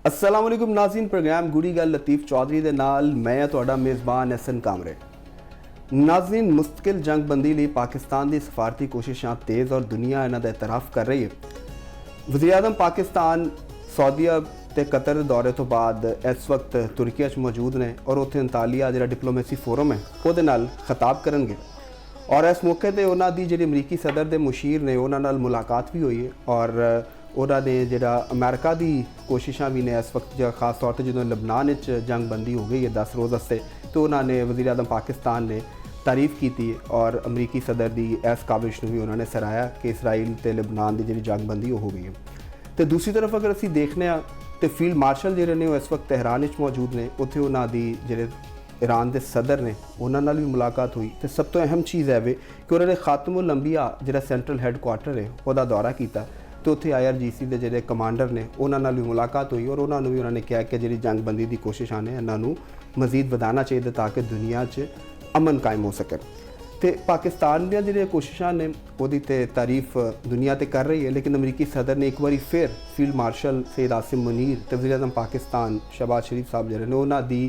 अस्सलाम वालेकुम नाज़रीन, प्रोग्राम गुड़ी गल लतीफ़ चौधरी दे नाल मैं तुहाडा मेज़बान एहसन कामरे। नाज़रीन, मुस्तकिल जंग बंदी लई पाकिस्तान दी सफारती कोशिशां तेज़ और दुनिया इन्हां दा इतराफ़ कर रही है। वज़ीर आज़म पाकिस्तान सऊदी अरब ते कतर दे दौरे तो बाद इस वक्त तुर्की च मौजूद ने और उत्थे अंतालिया जिहड़ा डिप्लोमेसी फोरम है ਉਹਦੇ ਨਾਲ खिताब करनगे और इस मौके ते उन्हां दी जिहड़ी अमरीकी सदर दे मुशीर ने उन्हां नाल मुलाकात भी हुई है और उन्होंने जिहड़ा अमेरिका की कोशिशां भी ने इस वक्त खास तौर पर जो लबनान जंग बंदी हो गई है 10 रोज़ वास्ते, तो उन्होंने वज़ीर आज़म पाकिस्तान ने तारीफ़ की और अमरीकी सदर की इस काविश भी उन्होंने सराहया कि इसराइल तो लबनान की जी जंग बंदी हो गई है। तो दूसरी तरफ अगर असी देखने तो फील्ड मार्शल जोड़े ने इस वक्त तेहरान मौजूद ने, उत्थे उन्होंने जो ईरान के सदर ने उन्होंने भी मुलाकात हुई। तो सब तो अहम चीज़ है वे कि उन्होंने खातमुल अंबिया जो सेंट्रल हैडकुआटर है वह दौरा किया, तो उत्थे IRGC के जोड़े कमांडर ने उन्होंने भी मुलाकात हुई और उन्होंने भी उन्होंने कहा कि जी जंग बंदी की कोशिशां ने इन्हों मजीद वधाना चाहिए ताकि दुनिया च अमन कायम हो सके। तो पाकिस्तान दी जो कोशिशां ने वो तारीफ दुनिया तो कर रही है, लेकिन अमरीकी सदर ने एक बार फिर फील्ड मार्शल सैयद आसिम मुनीर तो वज़ीर आज़म पाकिस्तान शहबाज शरीफ साहब जोड़े ने उन्होंने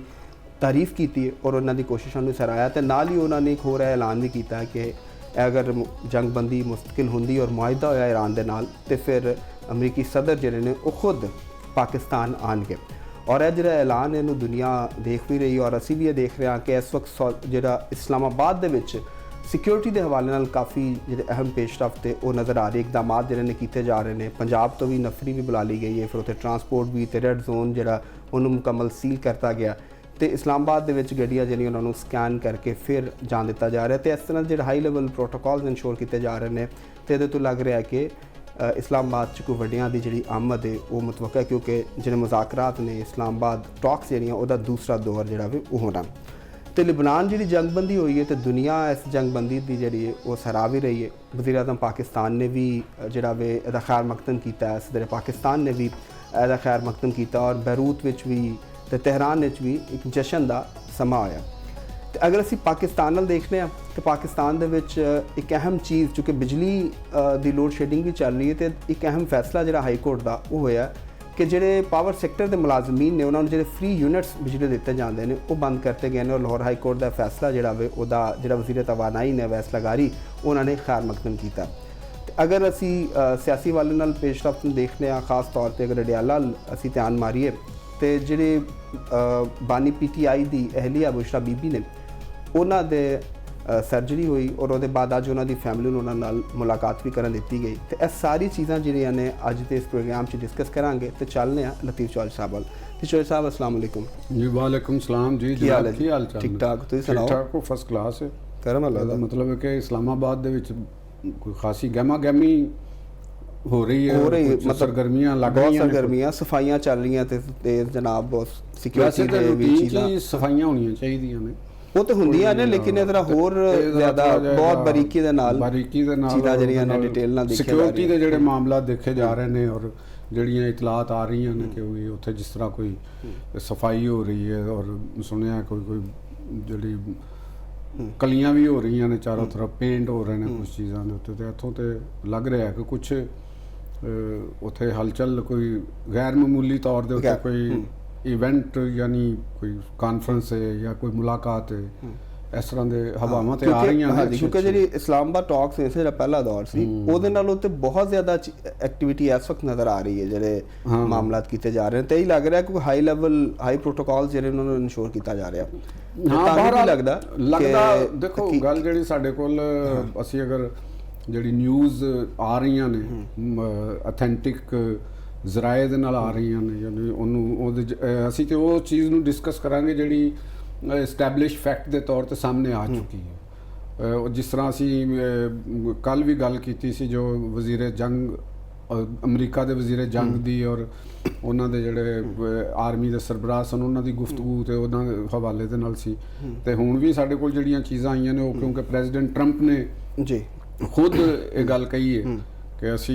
तारीफ की और उन्होंने कोशिशों को सराहया। तो नाल ही उन्होंने एक होर ऐलान भी किया कि अगर जंग बंदी मुस्तकिल होंदी और मुआहदा होया ईरान दे नाल तो फिर अमरीकी सदर जोड़े ने वो खुद पाकिस्तान आएंगे और यह जो ऐलान इनू दुनिया देख भी रही है और असी भी ये देख रहे हैं कि इस वक्त जो इस्लामाबाद दे विच सिक्योरिटी के हवाले नाल काफ़ी जो अहम पेशरफ्त है वो नज़र आ रही, इकदाम जोड़े किए जा रहे हैं। पंजाब तो भी नफरी भी बुला ली गई है, फिर उत्थे ट्रांसपोर्ट भी तो रेड जोन जो उन्होंने मुकम्मल सील करता गया, तो इस्लामाबाद के गड्डियाँ जी उन्होंने स्कैन करके फिर जान दिता जा रहा है। तो इस तरह जो हाई लेवल प्रोटोकॉल्स इंश्योर किए जा रहे हैं, तो ये तो लग रहा है कि इस्लामाबाद कोई वड्डियां दी जी आमद है वो मुतवक्का है, क्योंकि जो मुज़ाकरात ने इस्लामाबाद टॉक्स जड़ियाँ वह दूसरा दौर जोड़ा वे वो होना। तो लिबनान जी जंग बंदी हुई है तो दुनिया इस जंग बंदी की जी वो सराह भी रही है। वज़ीर आज़म पाकिस्तान ने भी जोड़ा वे एदा खैर मकदम किया, सदर पाकिस्तान ने भी एदा खैर मकदम किया और बैरूत विच भी तो तेहरान भी एक जशन का समा होया। तो अगर असी पाकिस्तान नाल देखने तो पाकिस्तान दे विच एक अहम चीज़ चूँकि बिजली की लोड शेडिंग भी चल रही है, तो एक अहम फैसला जो हाई कोर्ट का वो होया कि जोड़े पावर सैक्टर के मुलाजमीन ने उन्होंने जो फ्री यूनिट्स बिजली दिते जाते हैं वो बंद करते गए और लाहौर हाई कोर्ट का फैसला जोड़ा वे जो वज़ीर तवानाई ने वैस लगारी उन्होंने खैर मकदम किया। अगर असी सियासी वाले नाल पेशरफ्त देखने खास तौर पर अगर अडियाला असी ध्यान मारीए तो जोड़े बानी PTI की अहलिया बुशरा बीबी ने उन्होंने सर्जरी हुई और वो बाद अज उन्होंने फैमिली उन्होंने मुलाकात भी कर दी गई। तो यह सारी चीज़ां जी ने अज के इस प्रोग्राम से डिस्कस करांगे। तो चलने लतीफ़ चौधरी साहब वाल। चौधरी साहब अस्सलाम वालेकुम जी। वालेकुम सलाम जी। की हाल है? की हाल चाल? ठीक ठाक, तुसीं सुनाओ? ठीक ठाक, फर्स्ट क्लास है। करम अल्लाह दा। मतलब है कि इस्लामाबाद दे विच कोई खासी गहमा गहमी हो रही है, मतलब सरगर्मियां लग रही हैं, सरगर्मियां सफाइयां चल रही हैं ते जनाब सिक्योरिटी दे भी चीज़ां सफाइयां होनियां चाहिए ने, वो तो होंदियां ने, लेकिन इधर होर ज़्यादा बहुत बारीकी दे नाल चीज़ां जिहड़ियां ने डिटेल नाल देखिया सिक्योरिटी दे जिहड़े मामला देखे जा रहे हैं और जिहड़ियां इतलात आ रही हैं कि उत्थे जिस तरह कोई सफाई हो रही है और सुनिया कोई जिहड़ी कलियां भी हो रही हैं चारों तरफ, पेंट हो रहे हैं कुछ चीज़ों के उत्ते, तो इत्थों तो लग रहा है कि कुछ उत्थे हलचल कोई गैर मामूली तौर पर उत्ते कोई इवेंट यानी कोई कॉन्फ्रेंस है या कोई मुलाकात है, इस तरह के हवावां ते आ रही हैं। क्योंकि जी इस्लामाबाद टॉक्स ने जो पहला दौर सी ਉਹਦੇ ਨਾਲ ਉੱਤੇ बहुत ज़्यादा एक्टिविटी इस वक्त नज़र आ रही है, जो मामला किए जा रहे हैं। तो यही लग रहा है कि हाई लेवल हाई प्रोटोकॉल जो उन्होंने इंश्योर किया जा रहा है। हाँ, लगता देखो गल जी साढ़े कोल असी अगर जी न्यूज़ आ रही ने अथेंटिक ਜ਼ਰਾਏ ਦੇ ਨਾਲ ਆ ਰਹੀਆਂ ਨੇ, ਯਾਨੀ ਉਹਨੂੰ ਅਸੀਂ ਤੇ ਉਹ ਚੀਜ਼ ਨੂੰ ਡਿਸਕਸ ਕਰਾਂਗੇ ਜਿਹੜੀ ਐਸਟੈਬਲਿਸ਼ ਫੈਕਟ ਦੇ ਤੌਰ ਤੇ ਸਾਹਮਣੇ ਆ ਚੁੱਕੀ ਹੈ। ਜਿਸ ਤਰ੍ਹਾਂ ਅਸੀਂ ਕੱਲ ਵੀ ਗੱਲ ਕੀਤੀ ਸੀ ਜੋ ਵਜ਼ੀਰ ਜੰਗ ਅਮਰੀਕਾ ਦੇ ਵਜ਼ੀਰ ਜੰਗ ਦੀ ਔਰ ਉਹਨਾਂ ਦੇ ਜਿਹੜੇ ਆਰਮੀ ਦੇ ਸਰਬਰਾਹ ਸਨ ਉਹਨਾਂ ਦੀ ਗੁਫ਼ਤਗੂ ਤੇ ਉਹਨਾਂ ਦੇ ਹਵਾਲੇ ਦੇ ਨਾਲ ਸੀ। ਤੇ ਹੁਣ ਵੀ ਸਾਡੇ ਕੋਲ ਜਿਹੜੀਆਂ ਚੀਜ਼ਾਂ ਆਈਆਂ ਨੇ ਉਹ ਕਿਉਂਕਿ ਪ੍ਰੈਜ਼ੀਡੈਂਟ ਟਰੰਪ ਨੇ ਜੀ ਖੁਦ ਇਹ ਗੱਲ ਕਹੀ ਹੈ कि असी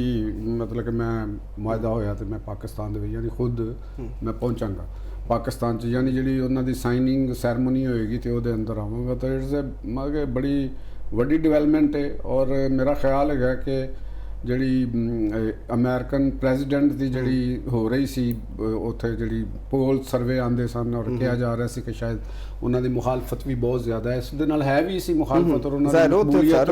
मतलब कि मैं मुआहदा होया तो मैं पाकिस्तान दे यानी खुद मैं पहुँचागा पाकिस्तान च, यानी जी उन्होंने साइनिंग सैरमोनी होएगी तो वो अंदर आवागा। तो इट्स मतलब कि बड़ी वड्डी डिवेलपमेंट है और मेरा ख्याल है कि ਜਿਹੜੀ ਅਮਰੀਕਨ ਪ੍ਰੈਜ਼ੀਡੈਂਟ ਦੀ ਜਿਹੜੀ ਹੋ ਰਹੀ ਸੀ ਉੱਥੇ ਜਿਹੜੀ ਪੋਲ ਸਰਵੇ ਆਉਂਦੇ ਸਨ ਔਰ ਕਿਹਾ ਜਾ ਰਿਹਾ ਸੀ ਕਿ ਸ਼ਾਇਦ ਉਹਨਾਂ ਦੀ ਮੁਖਾਲਫਤ ਵੀ ਬਹੁਤ ਜ਼ਿਆਦਾ ਹੈ, ਇਸ ਦੇ ਨਾਲ ਹੈ ਵੀ ਸੀ ਮੁਖਾਲਫਤ ਔਰ ਉਹਨਾਂ ਦੀ ਕਬੂਲੀਅਤ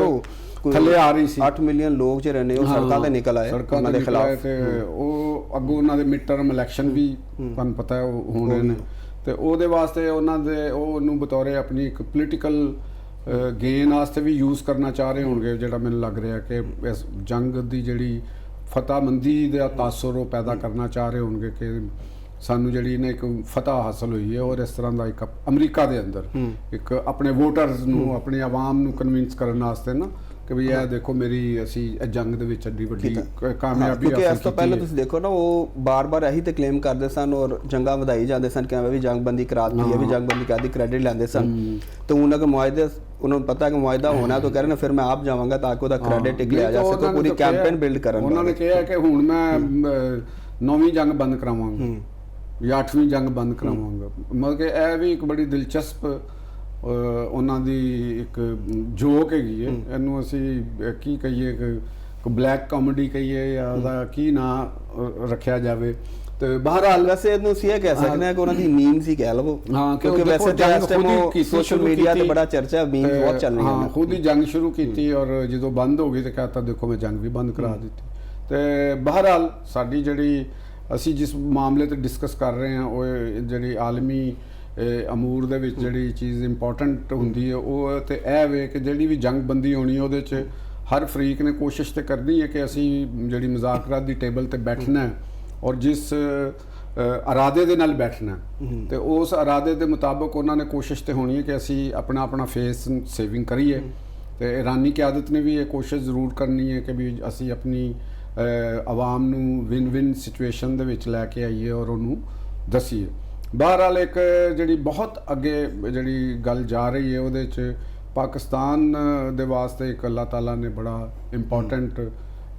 ਥੱਲੇ ਆ ਰਹੀ ਸੀ। 8 ਮਿਲੀਅਨ ਲੋਕ ਜਿਹੜੇ ਨੇ ਉਹ ਸੜਕਾਂ ਤੇ ਨਿਕਲ ਆਏ ਉਹਨਾਂ ਦੇ ਖਿਲਾਫ, ਤੇ ਉਹ ਅੱਗੋਂ ਉਹਨਾਂ ਦੇ ਮਿਡ ਟਰਮ ਇਲੈਕਸ਼ਨ ਵੀ ਤੁਹਾਨੂੰ ਪਤਾ ਹੈ ਉਹ ਹੋਣੇ ਨੇ, ਤੇ ਉਹਦੇ ਵਾਸਤੇ ਉਹਨਾਂ ਦੇ ਉਹਨੂੰ ਬਤੌਰੇ ਆਪਣੀ ਇੱਕ ਪੋਲੀਟੀਕਲ ਗੇਨ ਵਾਸਤੇ ਵੀ ਯੂਜ਼ ਕਰਨਾ ਚਾਹ ਰਹੇ ਹੋਣਗੇ, ਜਿਹੜਾ ਮੈਨੂੰ ਲੱਗ ਰਿਹਾ ਕਿ ਇਸ ਜੰਗ ਦੀ ਜਿਹੜੀ ਫਤਹਮੰਦੀ ਦਾ ਤਾਸੁਰ ਉਹ ਪੈਦਾ ਕਰਨਾ ਚਾਹ ਰਹੇ ਹੋਣਗੇ ਕਿ ਸਾਨੂੰ ਜਿਹੜੀ ਨਾ ਇੱਕ ਫਤਹ ਹਾਸਲ ਹੋਈ ਹੈ, ਔਰ ਇਸ ਤਰ੍ਹਾਂ ਦਾ ਇੱਕ ਅਮਰੀਕਾ ਦੇ ਅੰਦਰ ਇੱਕ ਆਪਣੇ ਵੋਟਰਸ ਨੂੰ ਆਪਣੀ ਆਵਾਮ ਨੂੰ ਕਨਵਿੰਸ ਕਰਨ ਵਾਸਤੇ ਨਾ ਕਿ ਵੀ ਇਹ ਦੇਖੋ ਅਸੀਂ ਇਹ ਜੰਗ ਦੇ ਵਿੱਚ ਅੱਡੀ ਵੱਡੀ ਕਾਮਯਾਬੀ ਕਿਉਂਕਿ ਇਸ ਤੋਂ ਪਹਿਲਾਂ ਤੁਸੀਂ ਦੇਖੋ ਨਾ ਉਹ ਬਾਰ-ਬਾਰ ਇਹੀ ਤੇ ਕਲੇਮ ਕਰਦੇ ਸਨ ਔਰ ਜੰਗਾਂ ਵਧਾਈ ਜਾਂਦੇ ਸਨ ਕਿ ਵੀ ਜੰਗਬੰਦੀ ਕਰਾਤੀ ਹੈ, ਵੀ ਜੰਗਬੰਦੀ ਕਰਾਤੀ, ਕ੍ਰੈਡਿਟ ਲੈਂਦੇ ਸਨ। ਤੇ ਉਹਨਾਂ ਦੇ ਮੁਆਹਦੇ ਉਹਨਾਂ ਨੂੰ ਪਤਾ ਕਿ ਮੁਆਹਦਾ ਹੋਣਾ ਤਾਂ ਕਹਿ ਰਹੇ ਨੇ ਫਿਰ ਮੈਂ ਆਪ ਜਾਵਾਂਗਾ ਤਾਂ ਕਿ ਉਹਦਾ ਕ੍ਰੈਡਿਟ ਟਿਕ ਲਿਆ ਜਾ ਸਕੇ, ਪੂਰੀ ਕੈਂਪੇਨ ਬਿਲਡ ਕਰਨ। ਉਹਨਾਂ ਨੇ ਕਿਹਾ ਕਿ ਹੁਣ ਮੈਂ 9ਵੀਂ ਜੰਗ ਬੰਦ ਕਰਾਵਾਂਗਾ ਜਾਂ 8ਵੀਂ ਜੰਗ ਬੰਦ ਕਰਾਵਾਂਗਾ। ਮਤਲਬ ਕਿ ਇਹ ਵੀ ਇੱਕ ਬੜੀ ਦਿਲਚਸਪ ਉਹਨਾਂ ਦੀ ਇੱਕ ਜੋਕ ਹੈਗੀ ਹੈ। ਇਹਨੂੰ ਅਸੀਂ ਕੀ ਕਹੀਏ ਕਿ ਬਲੈਕ ਕਾਮੇਡੀ ਕਹੀਏ ਜਾਂ ਉਹਦਾ ਕੀ ਨਾਂ ਰੱਖਿਆ ਜਾਵੇ। ਤੇ ਬਹਰਹਾਲ ਵੈਸੇ ਇਹਨੂੰ ਅਸੀਂ ਇਹ ਕਹਿ ਸਕਦੇ ਹਾਂ ਕਿ ਉਹਨਾਂ ਦੀ ਮੀਮ ਸੀ ਕਹਿ ਲਵੋ, ਕਿਉਂਕਿ ਵੈਸੇ ਇਸ ਟਾਈਮ ਉਹ ਸੋਸ਼ਲ ਮੀਡੀਆ ਤੇ ਬੜਾ ਚਰਚਾ ਮੀਮ ਬਹੁਤ ਚੱਲ ਰਹੀ ਹੈ। ਖੁਦ ਹੀ ਜੰਗ ਸ਼ੁਰੂ ਕੀਤੀ ਔਰ ਜਦੋਂ ਬੰਦ ਹੋ ਗਈ ਤੇ ਕਹਤਾ ਦੇਖੋ ਮੈਂ ਜੰਗ ਵੀ ਬੰਦ ਕਰਾ ਦਿੱਤੀ। ਤੇ ਬਹਰਹਾਲ ਸਾਡੀ ਜਿਹੜੀ ਅਸੀਂ ਜਿਸ ਮਾਮਲੇ ਤੇ ਡਿਸਕਸ ਕਰ ਰਹੇ ਹਾਂ ਉਹ ਜਿਹੜੀ ਆਲਮੀ ਅਮੂਰ ਦੇ ਵਿੱਚ ਜਿਹੜੀ ਚੀਜ਼ ਇੰਪੋਰਟੈਂਟ ਹੁੰਦੀ ਹੈ ਉਹ ਤੇ ਇਹ ਵੇ ਕਿ ਜਿਹੜੀ ਵੀ ਜੰਗਬੰਦੀ ਹੋਣੀ ਉਹਦੇ 'ਚ ਹਰ ਫਰੀਕ ਨੇ ਕੋਸ਼ਿਸ਼ ਤੇ ਕਰਨੀ ਹੈ ਕਿ ਅਸੀਂ ਜਿਹੜੀ ਮੁਜ਼ਾਕਰਾਤ ਦੀ ਟੇਬਲ ਤੇ ਬੈਠਣਾ ਹੈ ਔਰ ਜਿਸ ਇਰਾਦੇ ਦੇ ਨਾਲ ਬੈਠਣਾ ਤੇ ਉਸ ਇਰਾਦੇ ਦੇ ਮੁਤਾਬਕ ਉਹਨਾਂ ਨੇ ਕੋਸ਼ਿਸ਼ ਤੇ ਹੋਣੀ ਹੈ ਕਿ ਅਸੀਂ ਆਪਣਾ ਫੇਸ ਸੇਵਿੰਗ ਕਰੀਏ। ਤੇ ਇਰਾਨੀ ਕਿਆਦਤ ਨੇ ਵੀ ਇਹ ਕੋਸ਼ਿਸ਼ ਜ਼ਰੂਰ ਕਰਨੀ ਹੈ ਕਿ ਵੀ ਅਸੀਂ ਆਪਣੀ ਆਵਾਮ ਨੂੰ ਵਿਨ ਸਿਚੁਏਸ਼ਨ ਦੇ ਵਿੱਚ ਲੈ ਕੇ ਆਈਏ ਔਰ ਉਹਨੂੰ ਦਸੀਏ। ਬਹਰਹਾਲ ਇੱਕ ਜਿਹੜੀ ਬਹੁਤ ਅੱਗੇ ਜਿਹੜੀ ਗੱਲ ਜਾ ਰਹੀ ਹੈ ਉਹਦੇ 'ਚ ਪਾਕਿਸਤਾਨ ਦੇ ਵਾਸਤੇ ਇੱਕ ਅੱਲਾਹ ਤਾਲਾ ਨੇ ਬੜਾ ਇੰਪੋਰਟੈਂਟ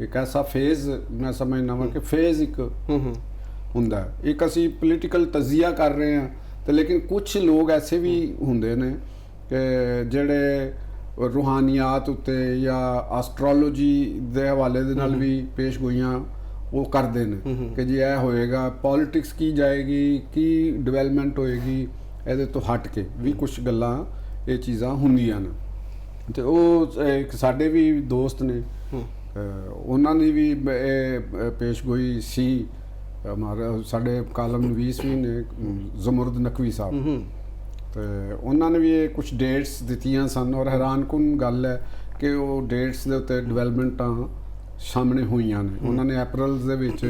ਇੱਕ ਐਸਾ ਫੇਜ਼ ਮੈਂ ਸਮਝਦਾ ਵਾਂ ਕਿ ਫੇਜ਼ ਇੱਕ ਹੁੰਦਾ। ਇੱਕ ਅਸੀਂ ਪੋਲੀਟੀਕਲ ਤਜ਼ੀਆ ਕਰ ਰਹੇ ਹਾਂ ਤੇ ਲੇਕਿਨ ਕੁਝ ਲੋਕ ਐਸੇ ਵੀ ਹੁੰਦੇ ਨੇ ਕਿ ਜਿਹੜੇ ਰੂਹਾਨੀਆਤ ਉੱਤੇ ਜਾਂ ਐਸਟ੍ਰੋਲੋਜੀ ਦੇ ਹਵਾਲੇ ਦੇ ਨਾਲ ਵੀ ਪੇਸ਼ ਗੋਈਆਂ ਉਹ ਕਰਦੇ ਨੇ ਕਿ ਜੀ ਇਹ ਹੋਏਗਾ, ਪੋਲਿਟਿਕਸ ਕੀ ਜਾਏਗੀ, ਕੀ ਡਿਵੈਲਪਮੈਂਟ ਹੋਏਗੀ, ਇਹਦੇ ਤੋਂ ਹਟ ਕੇ ਵੀ ਕੁਝ ਗੱਲਾਂ ਇਹ ਚੀਜ਼ਾਂ ਹੁੰਦੀਆਂ ਨੇ। ਤੇ ਉਹ ਇੱਕ ਸਾਡੇ ਵੀ ਦੋਸਤ ਨੇ ਉਹਨਾਂ ਦੀ ਵੀ ਇਹ ਪੇਸ਼ਗੋਈ ਸੀ ਸਾਡੇ ਕਾਲਮ ਨਵੀਸ ਵੀ ਨੇ ਜ਼ਮਰਦ ਨਕਵੀ ਸਾਹਿਬ, ਤੇ ਉਹਨਾਂ ਨੇ ਵੀ ਇਹ ਕੁਝ ਡੇਟਸ ਦਿੱਤੀਆਂ ਸਨ ਔਰ ਹੈਰਾਨਕੁਨ ਗੱਲ ਹੈ ਕਿ ਉਹ ਡੇਟਸ ਦੇ ਉੱਤੇ ਡਿਵੈਲਪਮੈਂਟਾਂ ਸਾਹਮਣੇ ਹੋਈਆਂ ਨੇ। ਉਹਨਾਂ ਨੇ ਅਪ੍ਰੈਲ ਦੇ ਵਿੱਚ